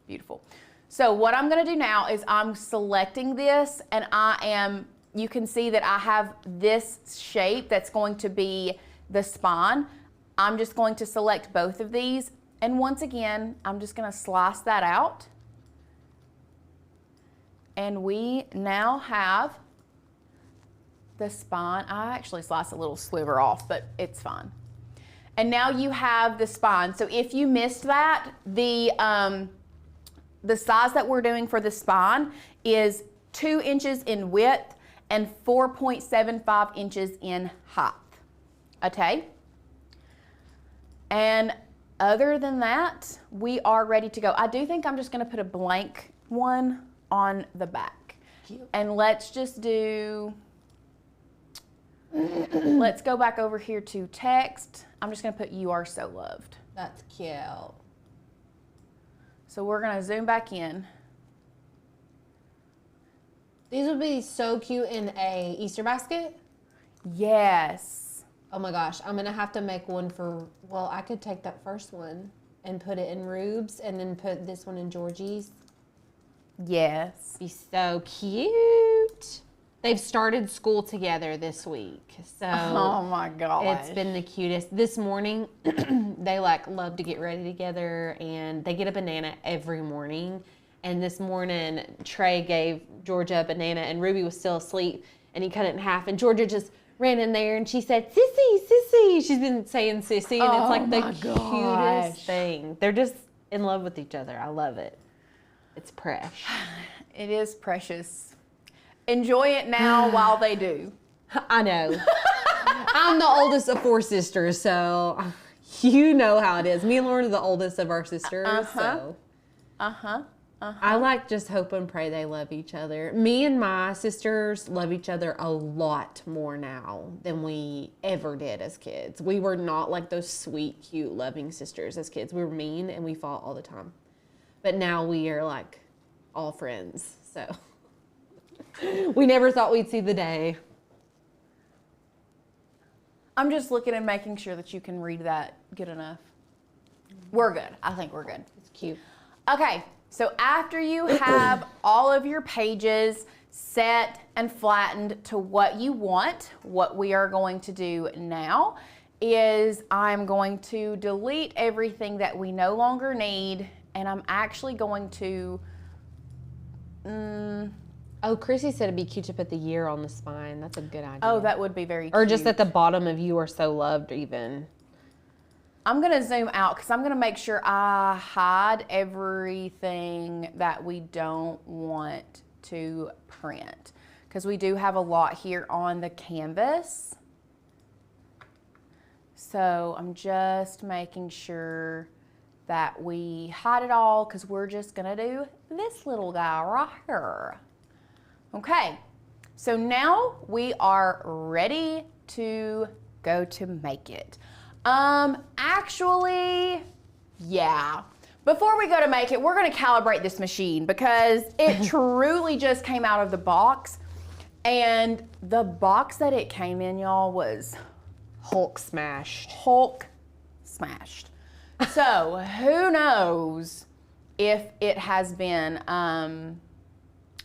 Beautiful. So what I'm going to do now is I'm selecting this, and you can see that I have this shape that's going to be the spine. I'm just going to select both of these, and once again, I'm just going to slice that out. And we now have the spine. I actually sliced a little sliver off, but it's fine. And now you have the spine. So if you missed that, the size that we're doing for the spine is 2 inches in width and 4.75 inches in height. Okay? And other than that, we are ready to go. I do think I'm just going to put a blank one on the back. Cute. And let's just do, let's go back over here to text. I'm just going to put "You are so loved." That's cute. So we're going to zoom back in. These would be so cute in a Easter basket. Yes. Oh my gosh, I'm gonna have to make one for, well, I could take that first one and put it in Rube's and then put this one in Georgie's. Yes. Be so cute. They've started school together this week. So oh my gosh. It's been the cutest. This morning, they love to get ready together, and they get a banana every morning. And this morning, Trey gave Georgia a banana, and Ruby was still asleep, and he cut it in half, and Georgia just ran in there and she said, "Sissy, Sissy." She's been saying Sissy, and it's like the cutest thing. They're just in love with each other. I love it. It's precious. It is precious. Enjoy it now while they do. I know. I'm the oldest of 4 sisters, so you know how it is. Me and Lauren are the oldest of our sisters. So. I just hope and pray they love each other. Me and my sisters love each other a lot more now than we ever did as kids. We were not like those sweet, cute, loving sisters as kids. We were mean and we fought all the time. But now we are like all friends. So we never thought we'd see the day. I'm just looking and making sure that you can read that good enough. We're good. I think we're good. It's cute. Okay. So after you have all of your pages set and flattened to what you want, what we are going to do now is I'm going to delete everything that we no longer need, and I'm actually going to, Oh, Chrissy said it'd be cute to put the year on the spine. That's a good idea. Oh, that would be very cute. Or just at the bottom of "You Are So Loved" even. I'm going to zoom out because I'm going to make sure I hide everything that we don't want to print, because we do have a lot here on the canvas. So I'm just making sure that we hide it all, because we're just going to do this little guy right here. Okay, so now we are ready to go to make it. Actually, yeah. Before we go to make it, we're gonna calibrate this machine because it truly just came out of the box. And the box that it came in, y'all, was Hulk smashed. Hulk smashed. So who knows if it has been,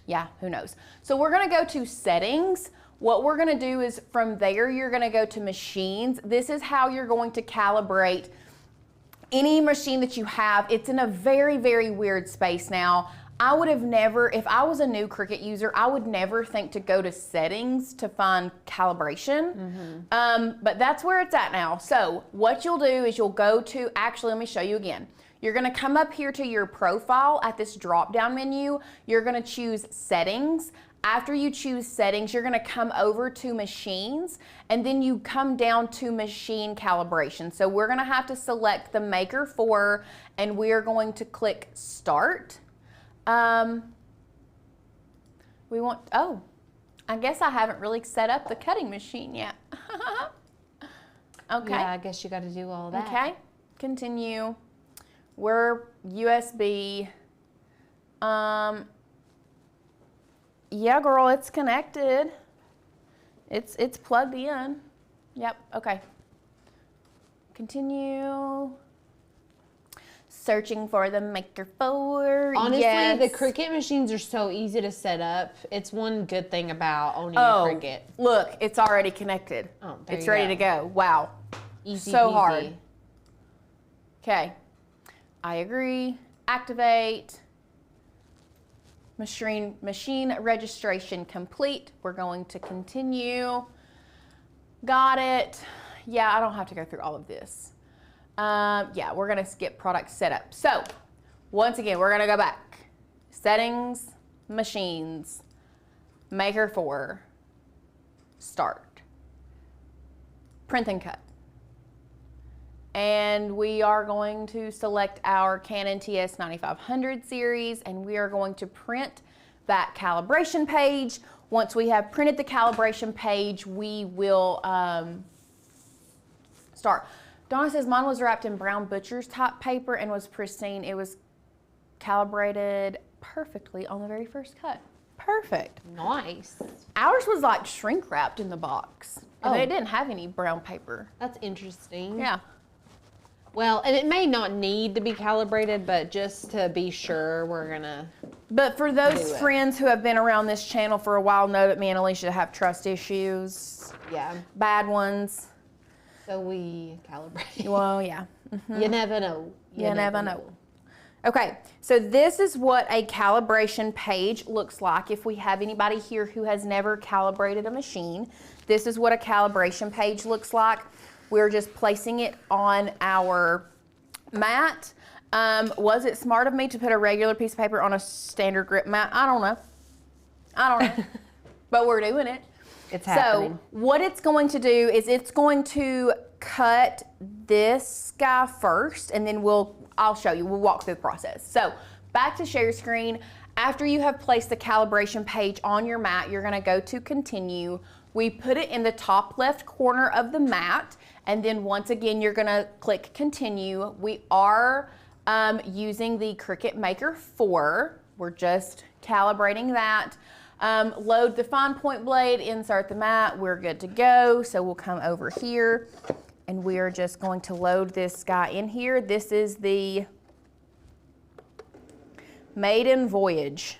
yeah, who knows. So we're gonna go to settings. What we're gonna do is from there, you're gonna go to machines. This is how you're going to calibrate any machine that you have. It's in a very, very weird space now. I would have never, if I was a new Cricut user, I would never think to go to settings to find calibration. But that's where it's at now. So what you'll do is you'll go to, actually, let me show you again. You're gonna come up here to your profile at this drop-down menu. You're gonna choose settings. After you choose settings, you're gonna come over to machines, and then you come down to machine calibration. So we're gonna have to select the Maker 4, and we're going to click start. We want, oh, I guess I haven't really set up the cutting machine yet. Okay. Yeah, I guess you gotta do all that. Okay, continue. We're USB. Yeah, girl, it's connected. It's plugged in. Yep, okay. Continue. Searching for the Maker 4. Honestly, yes. the Cricut machines are so easy to set up. It's one good thing about owning a Cricut. Look, it's already connected. Oh, there it's you ready go. to go. Wow. Easy So peasy. hard. Okay. I agree. Activate. Machine registration complete. We're going to continue. Got it. Yeah, I don't have to go through all of this. Yeah, we're gonna skip product setup. So, once again, we're gonna go back. Settings, machines, Maker 4, start, print and cut. And we are going to select our Canon TS9500 series, and we are going to print that calibration page. Once we have printed the calibration page, we will start. Donna says mine was wrapped in brown butcher's type paper and was pristine. It was calibrated perfectly on the very first cut. Perfect. Nice. Ours was like shrink wrapped in the box. And Oh. they didn't have any brown paper. That's interesting. Yeah. Well, and it may not need to be calibrated, but just to be sure, we're gonna. But for Do those it. friends who have been around this channel for a while know that me and Alicia have trust issues, Yeah. bad ones. So we calibrate. Well, yeah. You never know. You never know. Okay, so this is what a calibration page looks like. If we have anybody here who has never calibrated a machine, this is what a calibration page looks like. We're just placing it on our mat. Was it smart of me to put a regular piece of paper on a standard grip mat? I don't know. But we're doing it. It's happening. So what it's going to do is it's going to cut this guy first, and then I'll show you, we'll walk through the process. So back to share screen. After you have placed the calibration page on your mat, you're gonna go to continue. We put it in the top left corner of the mat, and then once again, you're gonna click continue. We are using the Cricut Maker 4. We're just calibrating that. Load the fine point blade, insert the mat, we're good to go. So we'll come over here and we are just going to load this guy in here. This is the Maiden Voyage.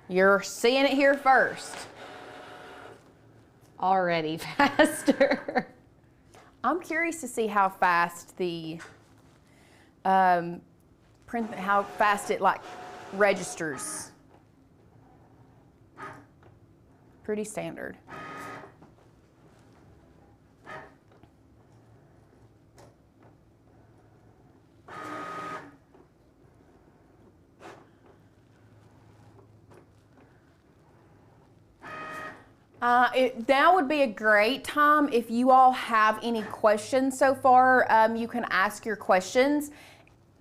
You're seeing it here first. Already faster. I'm curious to see how fast the how fast it like registers. Pretty standard. Now would be a great time if you all have any questions so far. You can ask your questions.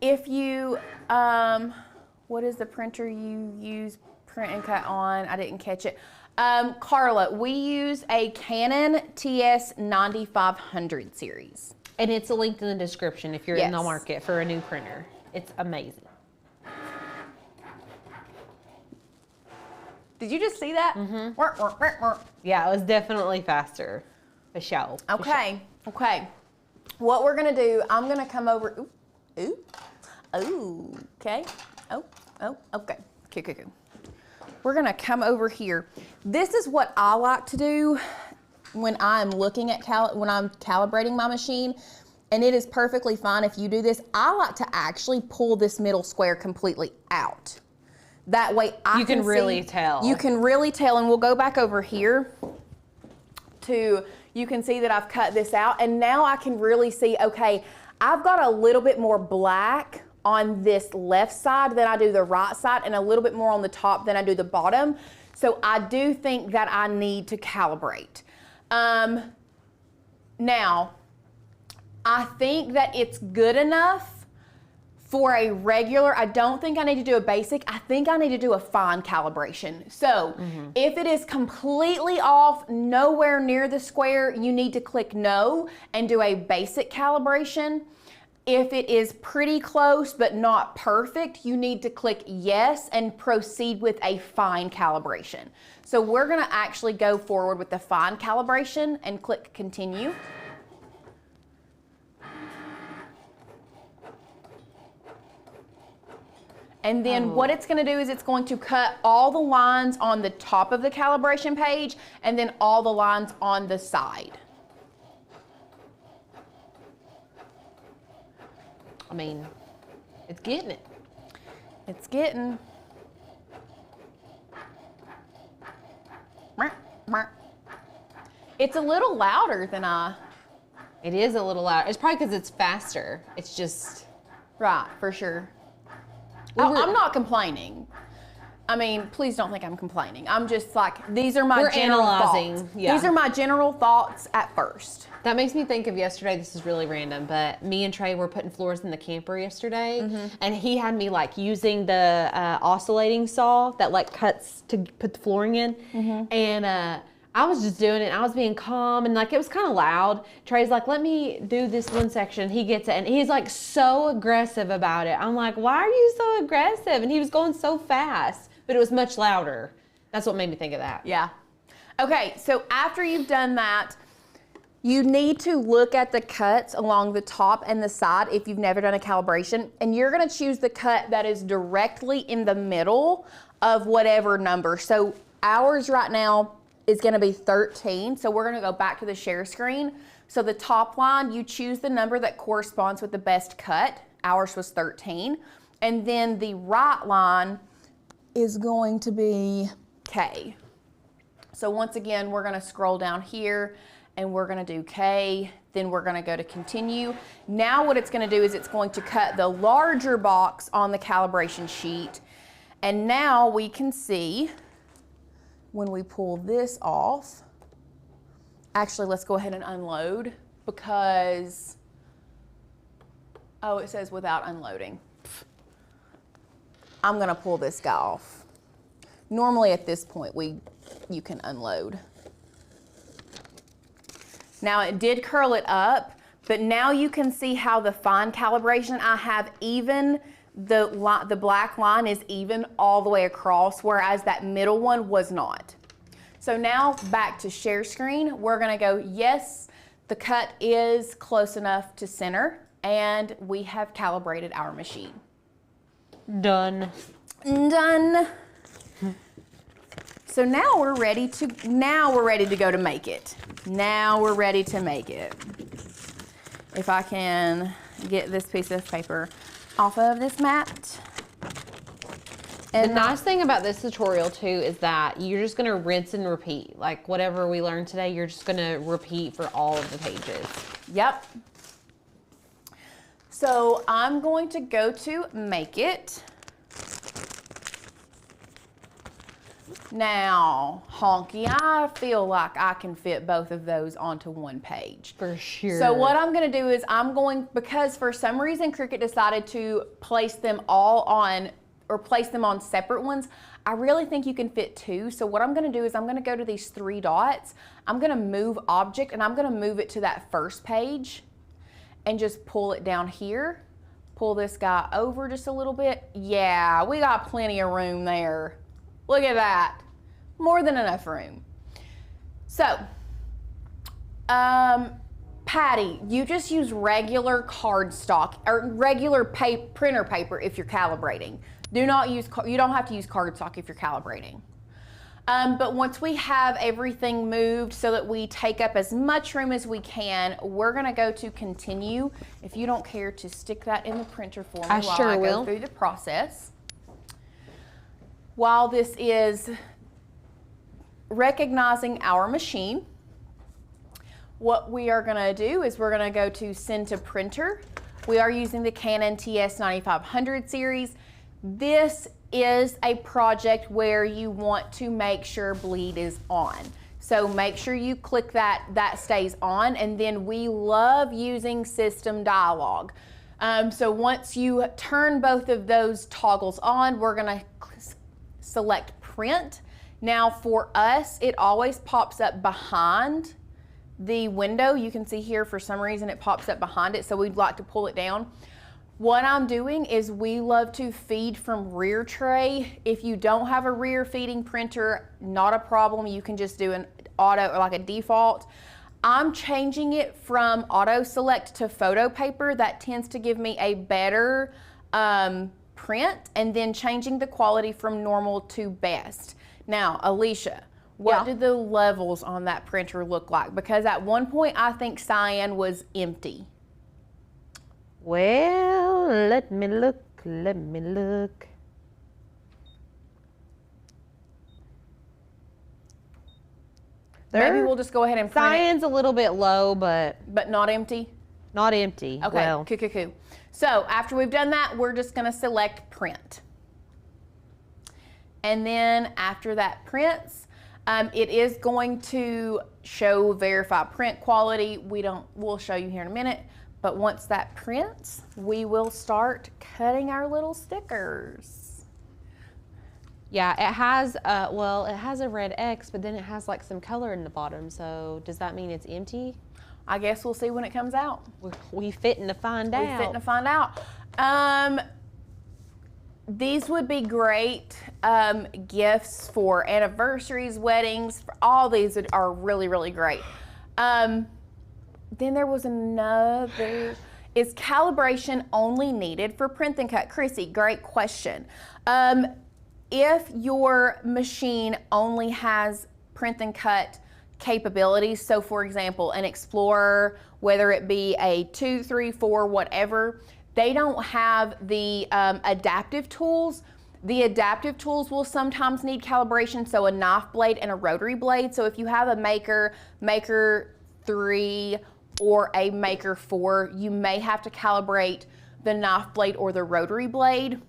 If you, what is the printer you use print and cut on? I didn't catch it. Carla, we use a Canon TS 9500 series. And it's a link in the description if you're in the market for a new printer. It's amazing. Did you just see that? Mm-hmm. Yeah, it was definitely faster. For sure. Okay, okay. What we're gonna do, I'm gonna come over, okay. Okay. Okay. We're gonna come over here. This is what I like to do when I'm looking at when I'm calibrating my machine, and it is perfectly fine if you do this. I like to actually pull this middle square completely out. That way you can really tell. You can really tell, and we'll go back over here to, you can see that I've cut this out, and now I can really see, okay, I've got a little bit more black on this left side than I do the right side, and a little bit more on the top than I do the bottom. So I do think that I need to calibrate. Now, I think that it's good enough for a regular. I don't think I need to do a basic. I think I need to do a fine calibration. So if it is completely off, nowhere near the square, you need to click no and do a basic calibration. If it is pretty close but not perfect, you need to click yes and proceed with a fine calibration. So we're gonna actually go forward with the fine calibration and click continue. And then what it's gonna do is it's going to cut all the lines on the top of the calibration page and then all the lines on the side. I mean, it's getting it. It's getting. It's a little louder than It is a little louder. It's probably because it's faster. It's just. Right, for sure. I'm not complaining. I mean, please don't think I'm complaining. I'm just like, these are my general thoughts. Yeah. These are my general thoughts at first. That makes me think of yesterday. This is really random, but me and Trey were putting floors in the camper yesterday, and he had me like using the oscillating saw that like cuts to put the flooring in, and I was just doing it. I was being calm, and like it was kind of loud. Trey's like, "Let me do this one section." He gets it, and he's like so aggressive about it. I'm like, "Why are you so aggressive?" And he was going so fast, but it was much louder. That's what made me think of that. Yeah. Okay, so after you've done that, you need to look at the cuts along the top and the side if you've never done a calibration, and you're gonna choose the cut that is directly in the middle of whatever number. So ours right now is gonna be 13, so we're gonna go back to the share screen. So the top line, you choose the number that corresponds with the best cut. Ours was 13. And then the right line is going to be K. So once again, we're gonna scroll down here and we're gonna do K, then we're gonna go to continue. Now what it's gonna do is it's going to cut the larger box on the calibration sheet. And now we can see when we pull this off, actually let's go ahead and unload because, oh, it says without unloading. I'm gonna pull this guy off. Normally at this point, you can unload. Now it did curl it up, but now you can see how the fine calibration I have even, the black line is even all the way across, whereas that middle one was not. So now back to share screen, we're gonna go, yes, the cut is close enough to center, and we have calibrated our machine. Done. Done. So now we're ready to go to make it. Now we're ready to make it. If I can get this piece of paper off of this mat. The nice thing about this tutorial too is that you're just gonna rinse and repeat. Like whatever we learned today, you're just gonna repeat for all of the pages. Yep. So I'm going to go to Make It. Now, Honky, I feel like I can fit both of those onto one page. For sure. So what I'm gonna do is because for some reason Cricut decided to place them all on, or place them on separate ones, I really think you can fit two. So what I'm gonna do is I'm gonna go to these three dots, I'm gonna move object, and I'm gonna move it to that first page and just pull it down here. Pull this guy over just a little bit. Yeah, we got plenty of room there. Look at that. More than enough room. So, Patty, you just use regular cardstock or regular printer paper if you're calibrating. You don't have to use cardstock if you're calibrating. But once we have everything moved so that we take up as much room as we can, we're gonna go to continue. If you don't care to stick that in the printer for me while I go through the process. While this is recognizing our machine, what we are gonna do is we're gonna go to send to printer. We are using the Canon TS9500 series. This is a project where you want to make sure bleed is on. So make sure you click that stays on, and then we love using system dialog. So once you turn both of those toggles on, we're gonna select print. Now for us, it always pops up behind the window. You can see here for some reason it pops up behind it, so we'd like to pull it down. What I'm doing is we love to feed from rear tray. If you don't have a rear feeding printer, not a problem. You can just do an auto or like a default. I'm changing it from auto select to photo paper. That tends to give me a better print, and then changing the quality from normal to best. Now, Alicia, what did the levels on that printer look like? Because at one point I think cyan was empty. Well, let me look. Maybe we'll just go ahead and print cyan's a little bit low, but not empty? Not empty. Okay, well. cool. So after we've done that, we're just gonna select print. And then after that prints, it is going to show verify print quality. We'll show you here in a minute, but once that prints, we will start cutting our little stickers. Yeah, it has, it has a red X, but then it has like some color in the bottom. So does that mean it's empty? I guess we'll see when it comes out. We fitting to find out. We fitting to find out. These would be great gifts for anniversaries, weddings. All these are really, really great. Then there was another. Is calibration only needed for print and cut? Chrissy, great question. If your machine only has print and cut capabilities, so for example, an Explorer, whether it be a 2, 3, 4, whatever, they don't have the adaptive tools. The adaptive tools will sometimes need calibration, so a knife blade and a rotary blade. So if you have a Maker 3, or a Maker 4, you may have to calibrate the knife blade or the rotary blade.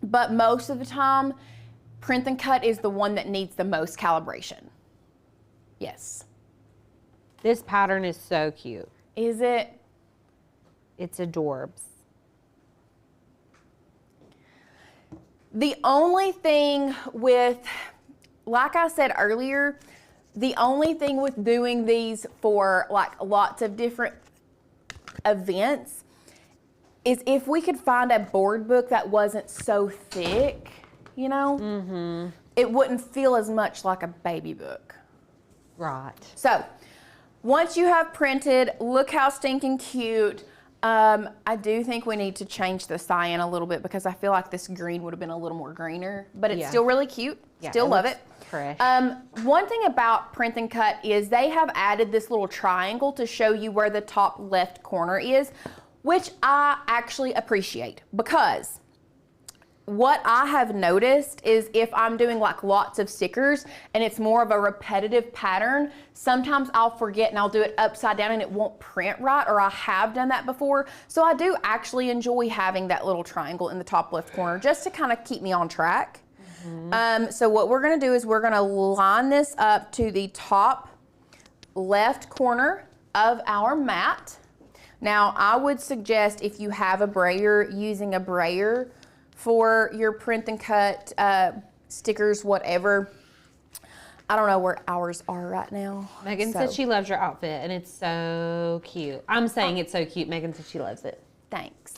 But most of the time, print and cut is the one that needs the most calibration. Yes. This pattern is so cute. Is it? It's adorbs. The only thing with, like I said earlier, the only thing with doing these for like lots of different events is if we could find a board book that wasn't so thick, you know, it wouldn't feel as much like a baby book. Right. So once you have printed, look how stinking cute. I do think we need to change the cyan a little bit because I feel like this green would have been a little more greener, but it's still really cute. Yeah, still love it. Fresh. One thing about print and cut is they have added this little triangle to show you where the top left corner is, which I actually appreciate because what I have noticed is if I'm doing like lots of stickers and it's more of a repetitive pattern, sometimes I'll forget and I'll do it upside down and it won't print right, or I have done that before. So I do actually enjoy having that little triangle in the top left corner just to kind of keep me on track. So what we're gonna do is we're gonna line this up to the top left corner of our mat. Now I would suggest, if you have a brayer, using a brayer for your print and cut stickers, whatever. I don't know where ours are right now. Megan said she loves your outfit and it's so cute. I'm saying it's so cute. Megan said she loves it. Thanks.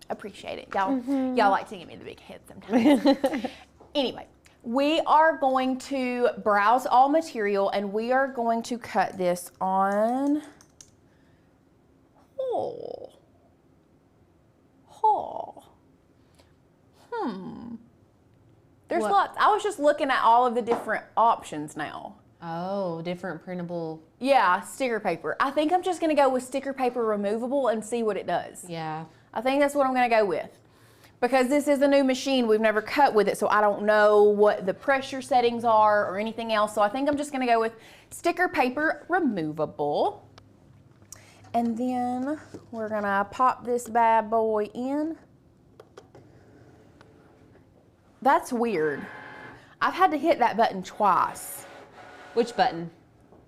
Appreciate it. Y'all like to give me the big head sometimes. Anyway, we are going to browse all material and we are going to cut this on. There's lots. I was just looking at all of the different options now. Oh, different printable. Yeah, sticker paper. I think I'm just gonna go with sticker paper removable and see what it does. Yeah. I think that's what I'm gonna go with. Because this is a new machine, we've never cut with it, so I don't know what the pressure settings are or anything else. So I think I'm just gonna go with sticker paper removable. And then we're gonna pop this bad boy in. That's weird. I've had to hit that button twice. Which button?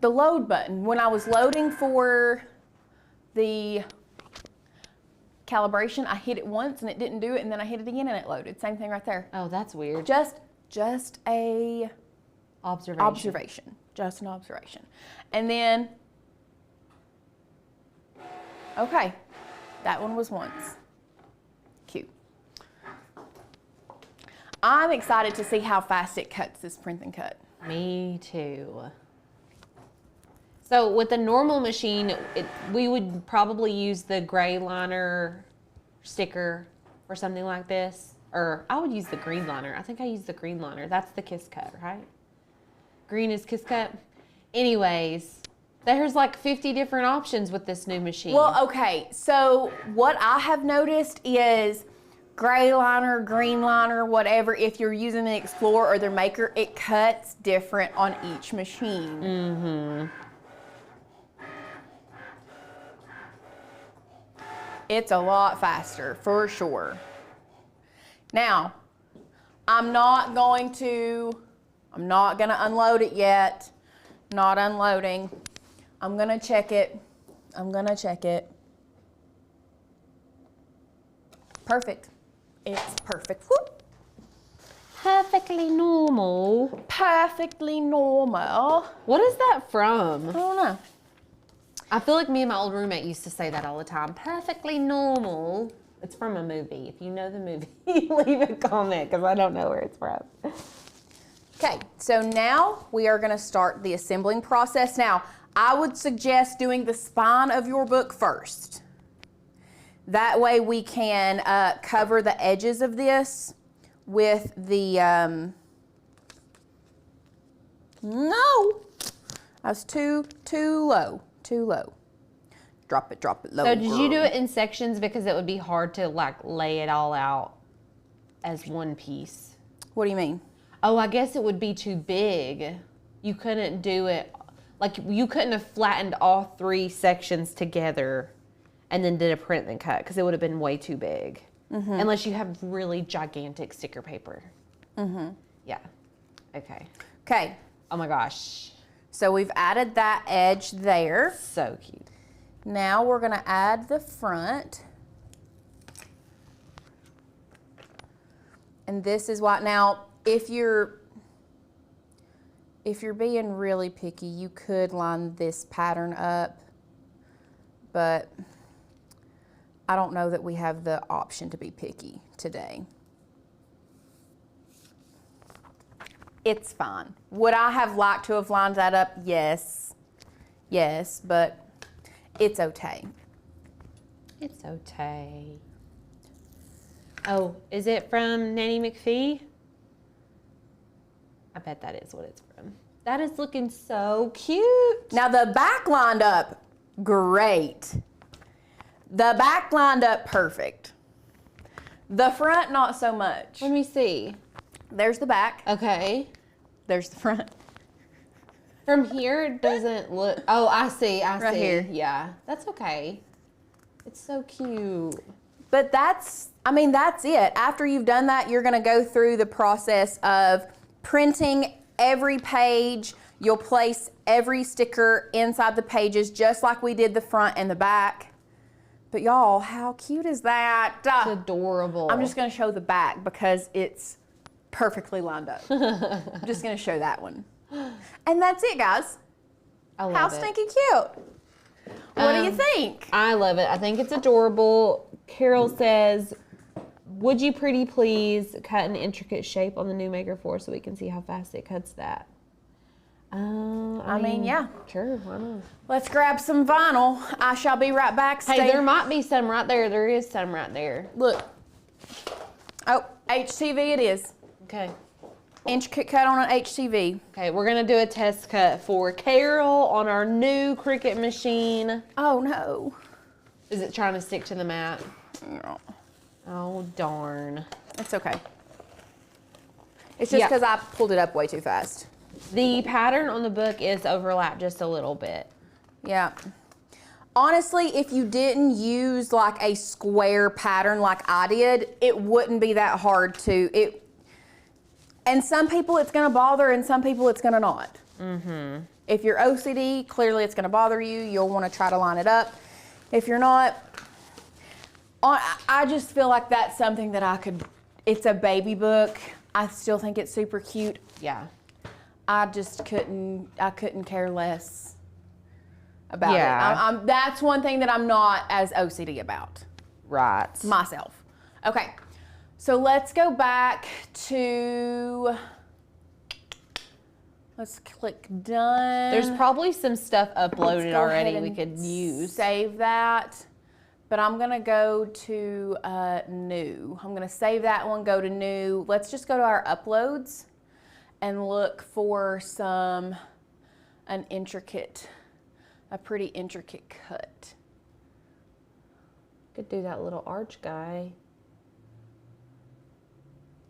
The load button. When I was loading for the calibration, I hit it once and it didn't do it, and then I hit it again and it loaded. Same thing right there. Oh, that's weird. Just a observation. Just an observation. And then, okay, that one was once. Cute. I'm excited to see how fast it cuts this print and cut. Me too. So with the normal machine, we would probably use the gray liner sticker or something like this. Or I would use the green liner. I think I use the green liner. That's the Kiss Cut, right? Green is Kiss Cut. Anyways, there's like 50 different options with this new machine. Well, okay, so what I have noticed is gray liner, green liner, whatever, if you're using the Explorer or the Maker, it cuts different on each machine. Mm-hmm. It's a lot faster, for sure. Now, I'm not gonna unload it yet. Not unloading. I'm gonna check it. Perfect. It's perfect. Whoop. Perfectly normal. Perfectly normal. What is that from? I don't know. I feel like me and my old roommate used to say that all the time. Perfectly normal. It's from a movie. If you know the movie, leave a comment because I don't know where it's from. Okay, so now we are gonna start the assembling process. Now, I would suggest doing the spine of your book first. That way we can cover the edges of this with the, no, I was too low. Drop it low. So did you do it in sections because it would be hard to like lay it all out as one piece? What do you mean? Oh, I guess it would be too big. You couldn't do it, like you couldn't have flattened all 3 sections together and then did a print and cut because it would have been way too big. Mm-hmm. Unless you have really gigantic sticker paper. Mm-hmm. Yeah. Okay. Okay. Oh my gosh. So we've added that edge there. So cute. Now we're gonna add the front. And this is why, now if you're being really picky, you could line this pattern up, but I don't know that we have the option to be picky today. It's fine. Would I have liked to have lined that up? Yes, but it's okay. It's okay. Oh, is it from Nanny McPhee? I bet that is what it's from. That is looking so cute. Now the back lined up, great. The back lined up perfect. The front, not so much. Let me see. There's the back. Okay. There's the front. From here, it doesn't look. Oh, I see. I Right see. here. Yeah, that's okay. It's so cute. But that's it. After you've done that, you're gonna go through the process of printing every page. You'll place every sticker inside the pages, just like we did the front and the back. But y'all, how cute is that? It's adorable. I'm just gonna show the back because it's perfectly lined up. I'm just gonna show that one. And that's it, guys. I love How it. stinking cute. What do you think? I love it. I think it's adorable. Carol says, would you pretty please cut an intricate shape on the new Maker 4 so we can see how fast it cuts that? I mean, yeah. Sure, why not? Let's grab some vinyl. I shall be right back. Hey, there might be some right there. There is some right there. Look. Oh, HTV it is. Okay. Intricate cut on an HTV. Okay, we're going to do a test cut for Carol on our new Cricut machine. Oh, no. Is it trying to stick to the mat? No. Oh, darn. It's okay. It's just because I pulled it up way too fast. The pattern on the book is overlapped just a little bit. Yeah. Honestly, if you didn't use like a square pattern like I did, it wouldn't be that hard to. And some people it's going to bother and some people it's going to not. Mm-hmm. If you're OCD, clearly it's going to bother you. You'll want to try to line it up. If you're not, I just feel like that's something that I could, it's a baby book. I still think it's super cute. Yeah. I just couldn't care less about it. That's one thing that I'm not as OCD about. Right. Myself. Okay, so let's go back to, let's click done. There's probably some stuff uploaded Let's go already ahead we and could use. Save that, but I'm gonna go to new. I'm gonna save that one, go to new. Let's just go to our uploads and look for a pretty intricate cut. Could do that little arch guy.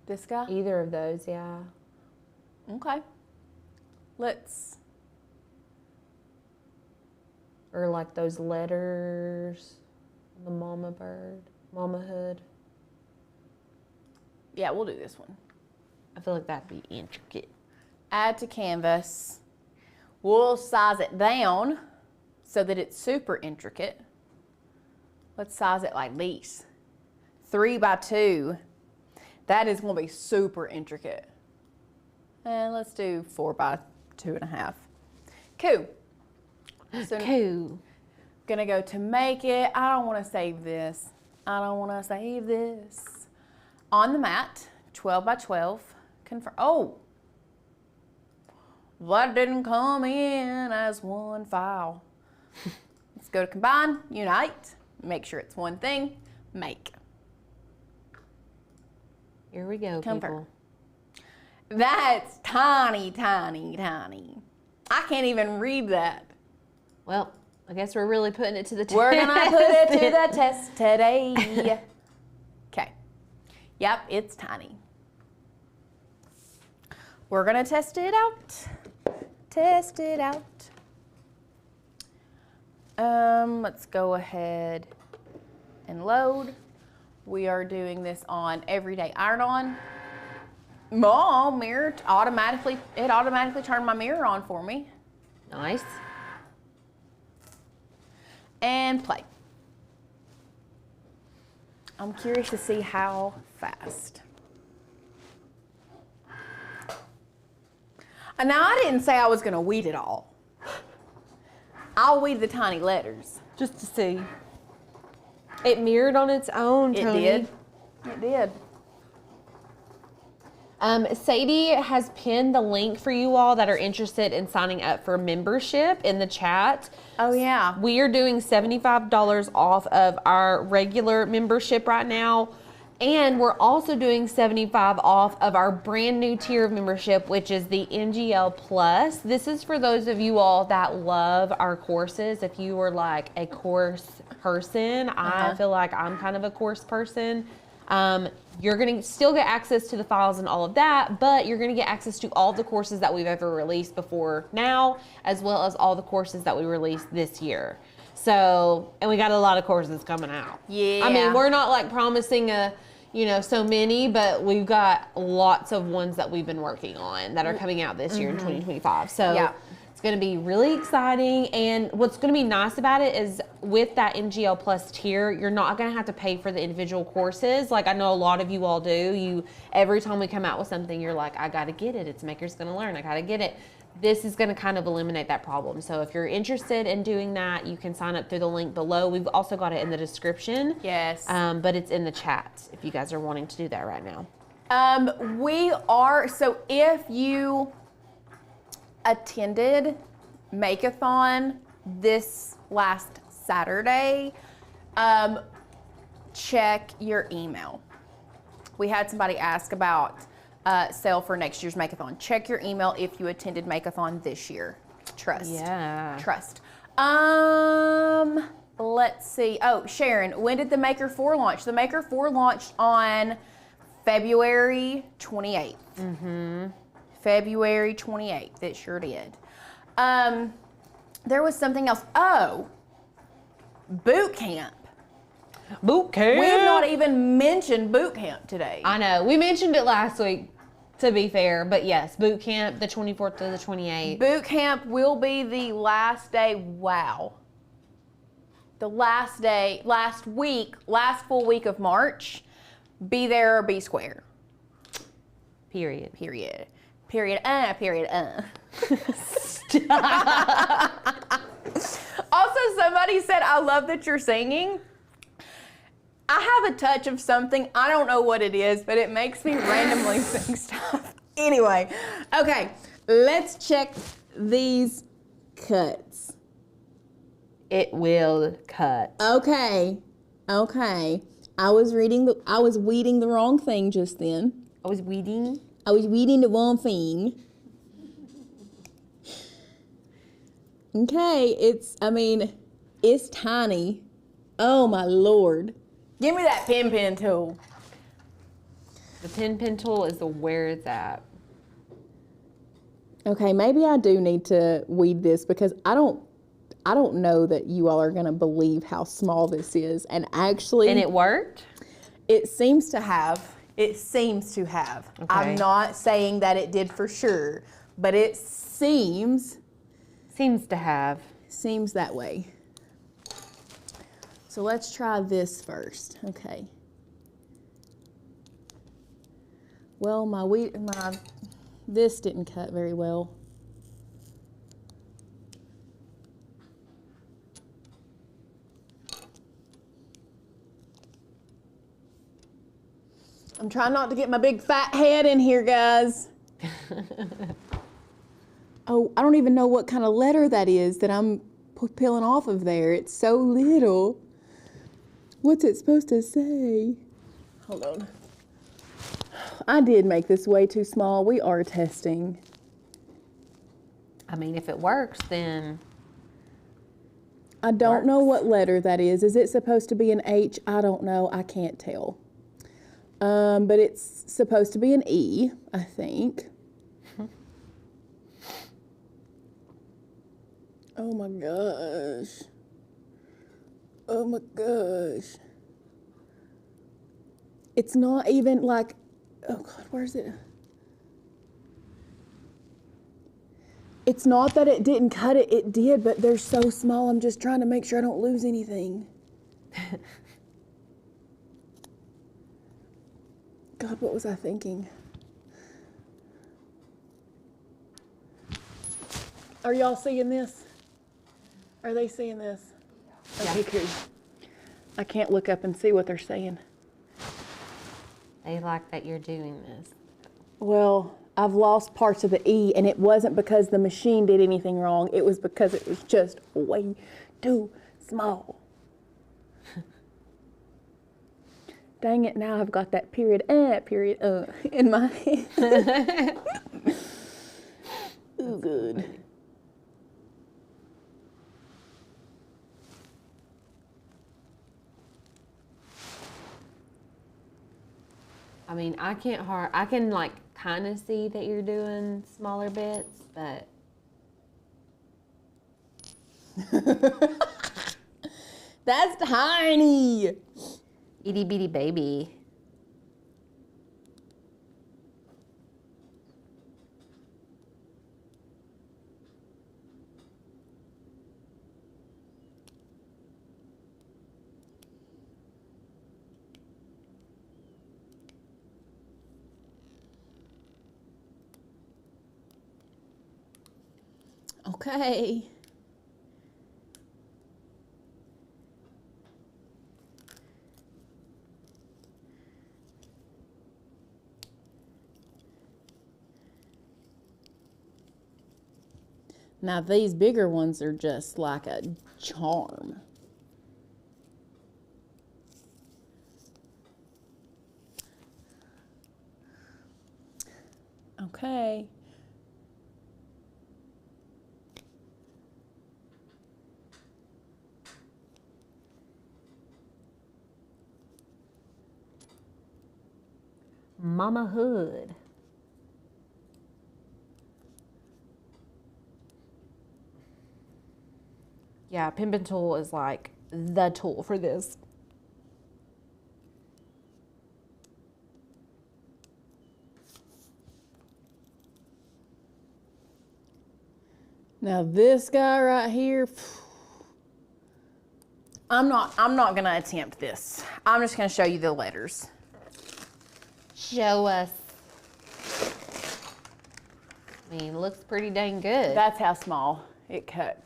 This guy? Either of those, yeah. Okay. Let's. Or like those letters, the mama bird, mama hood. Yeah, we'll do this one. I feel like that'd be intricate. Add to canvas. We'll size it down so that it's super intricate. Let's size it like these. 3 by 2. That is going to be super intricate. And let's do 4 by 2.5. Cool. So Cool. Gonna go to make it. I don't want to save this. On the mat, 12 by 12. Confirm. Oh, that didn't come in as one file. Let's go to combine, unite, make sure it's one thing, make. Here we go, Confirm. people. That's tiny, tiny, tiny. I can't even read that. Well, I guess we're really putting it to the test. We're gonna put it to the test today. Okay. Yep, it's tiny. We're gonna test it out. Test it out. Let's go ahead and load. We are doing this on everyday iron-on. Oh, mirror it automatically turned my mirror on for me. Nice. And play. I'm curious to see how fast. And now I didn't say I was gonna weed it all. I'll weed the tiny letters. Just to see. It mirrored on its own, Tony. It did. Sadie has pinned the link for you all that are interested in signing up for membership in the chat. Oh yeah. We are doing $75 off of our regular membership right now. And we're also doing $75 off of our brand new tier of membership, which is the MGL Plus. This is for those of you all that love our courses. If you are like a course person, I feel like I'm kind of a course person. You're going to still get access to the files and all of that, but you're going to get access to all the courses that we've ever released before now, as well as all the courses that we released this year. So, and we got a lot of courses coming out. Yeah. I mean, we're not like promising so many, but we've got lots of ones that we've been working on that are coming out this year in 2025. So Yeah. it's going to be really exciting. And what's going to be nice about it is with that NGL Plus tier, you're not going to have to pay for the individual courses. Like I know a lot of you all do. Every time we come out with something, you're like, I got to get it. It's Maker's Going to Learn. I got to get it. This is going to kind of eliminate that problem. So if you're interested in doing that, you can sign up through the link below. We've also got it in the description. Yes. But it's in the chat if you guys are wanting to do that right now. So if you attended Makeathon this last Saturday, check your email. We had somebody ask about sale for next year's Makeathon. Check your email if you attended Makeathon this year. Trust. Yeah. Trust. Let's see. Oh, Sharon, when did the Maker 4 launch? The Maker 4 launched on February 28th. February 28th. It sure did. There was something else. Oh, boot camp. Boot camp. We have not even mentioned boot camp today. I know. We mentioned it last week, to be fair. But yes, boot camp, the 24th to the 28th. Boot camp will be the last day. Wow. The last day, last full week of March. Be there or be square. Period. Period. Period. Period. Also, somebody said, I love that you're singing. I have a touch of something. I don't know what it is, but it makes me randomly sing stuff. Anyway, okay, let's check these cuts. It will cut. Okay. I was weeding the wrong thing just then. I was weeding the wrong thing. Okay, it's tiny. Oh my Lord. Give me that pin tool. The pin tool is where it's at. Okay, maybe I do need to weed this because I don't know that you all are going to believe how small this is. And actually... And it worked? It seems to have. Okay. I'm not saying that it did for sure, but it seems... Seems to have. Seems that way. So let's try this first. Okay. Well, this didn't cut very well. I'm trying not to get my big fat head in here, guys. Oh, I don't even know what kind of letter that is that I'm peeling off of there. It's so little. What's it supposed to say? Hold on. I did make this way too small. We are testing. I mean, if it works, then... I don't know what letter that is. Is it supposed to be an H? I don't know. I can't tell. But it's supposed to be an E, I think. Oh my gosh. Oh my gosh. It's not even like, oh God, where is it? It's not that it didn't cut it, it did, but they're so small. I'm just trying to make sure I don't lose anything. God, what was I thinking? Are y'all seeing this? Are they seeing this? Okay, good. I can't look up and see what they're saying. They like that you're doing this. Well, I've lost parts of the E, and it wasn't because the machine did anything wrong. It was because it was just way too small. Dang it, now I've got that period in my head. Ooh, good. I mean, I can like kind of see that you're doing smaller bits, but. That's tiny. Itty bitty baby. Okay. Now these bigger ones are just like a charm. Okay. Mama Hood. Yeah, pimping tool is like the tool for this. Now this guy right here, I'm not gonna attempt this. I'm just gonna show you the letters. Show us. I mean, looks pretty dang good. That's how small it cut.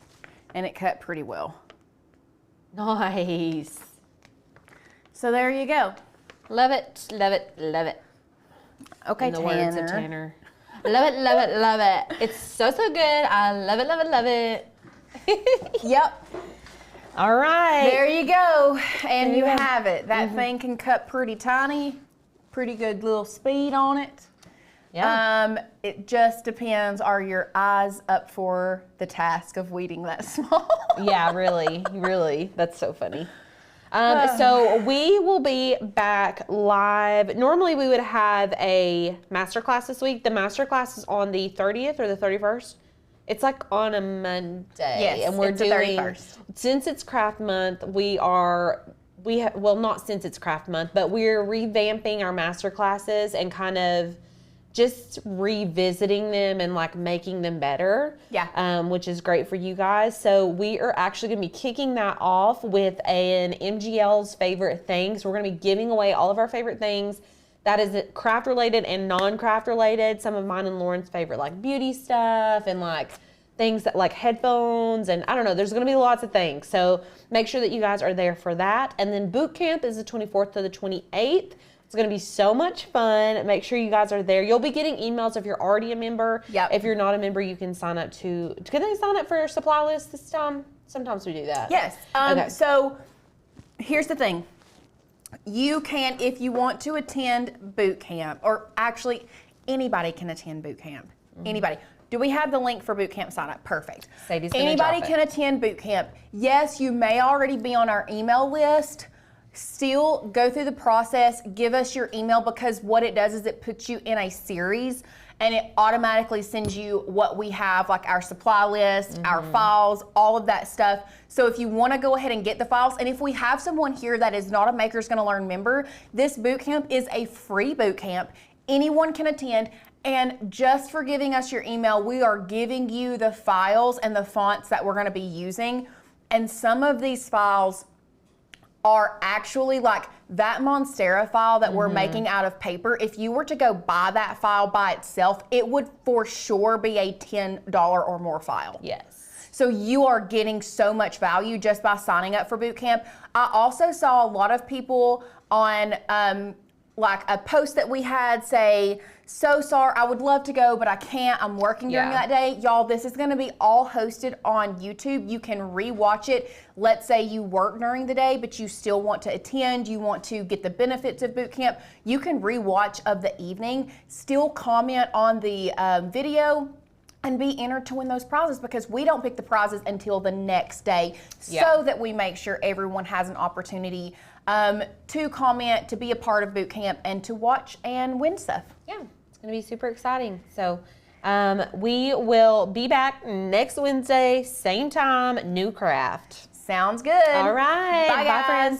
And it cut pretty well. Nice. So there you go. Love it, love it, love it. Okay, In the words of Tanner. Tanner. Love it, love it, love it. It's so, so good. I love it, love it, love it. Yep. All right. There you go. And There you you go. have it. That thing can cut pretty tiny. Pretty good little speed on it. Yeah. It just depends. Are your eyes up for the task of weeding that small? Yeah, really, really. That's so funny. So we will be back live. Normally we would have a masterclass this week. The masterclass is on the 30th or the 31st. It's like on a Monday. Yes, and we're it's the doing 31st. Since it's craft month, well, not since it's craft month, but we're revamping our master classes and kind of just revisiting them and like making them better. Yeah. Which is great for you guys. So we are actually going to be kicking that off with an MGL's favorite things. We're going to be giving away all of our favorite things. That is craft related and non-craft related. Some of mine and Lauren's favorite, like beauty stuff and like things that like headphones and I don't know, there's going to be lots of things. So make sure that you guys are there for that. And then boot camp is the 24th to the 28th. It's going to be so much fun. Make sure you guys are there. You'll be getting emails if you're already a member. Yep. If you're not a member, you can sign up to, can they sign up for a supply list this time? Sometimes we do that. Yes. Okay. So here's the thing. You can, if you want to attend boot camp, or actually anybody can attend boot camp. Anybody. Do we have the link for boot camp sign up? Perfect. Sadie's gonna Anybody drop it. can attend boot camp. Yes, you may already be on our email list. Still go through the process, give us your email, because what it does is it puts you in a series and it automatically sends you what we have, like our supply list, our files, all of that stuff. So if you want to go ahead and get the files, and if we have someone here that is not a Makers Gonna Learn member, this boot camp is a free boot camp. Anyone can attend. And just for giving us your email, we are giving you the files and the fonts that we're going to be using. And some of these files are actually like that Monstera file that we're making out of paper. If you were to go buy that file by itself, it would for sure be a $10 or more file. Yes. So you are getting so much value just by signing up for boot camp. I also saw a lot of people on like a post that we had say, so sorry, I would love to go, but I can't. I'm working during Yeah. that day. Y'all, this is gonna be all hosted on YouTube. You can rewatch it. Let's say you work during the day, but you still want to attend, you want to get the benefits of boot camp. You can rewatch of the evening, still comment on the video, and be entered to win those prizes, because we don't pick the prizes until the next day, Yeah. so that we make sure everyone has an opportunity to comment, to be a part of boot camp, and to watch and win stuff. Yeah, it's going to be super exciting. So we will be back next Wednesday, same time, new craft. Sounds good. All right. Bye, Bye, friends.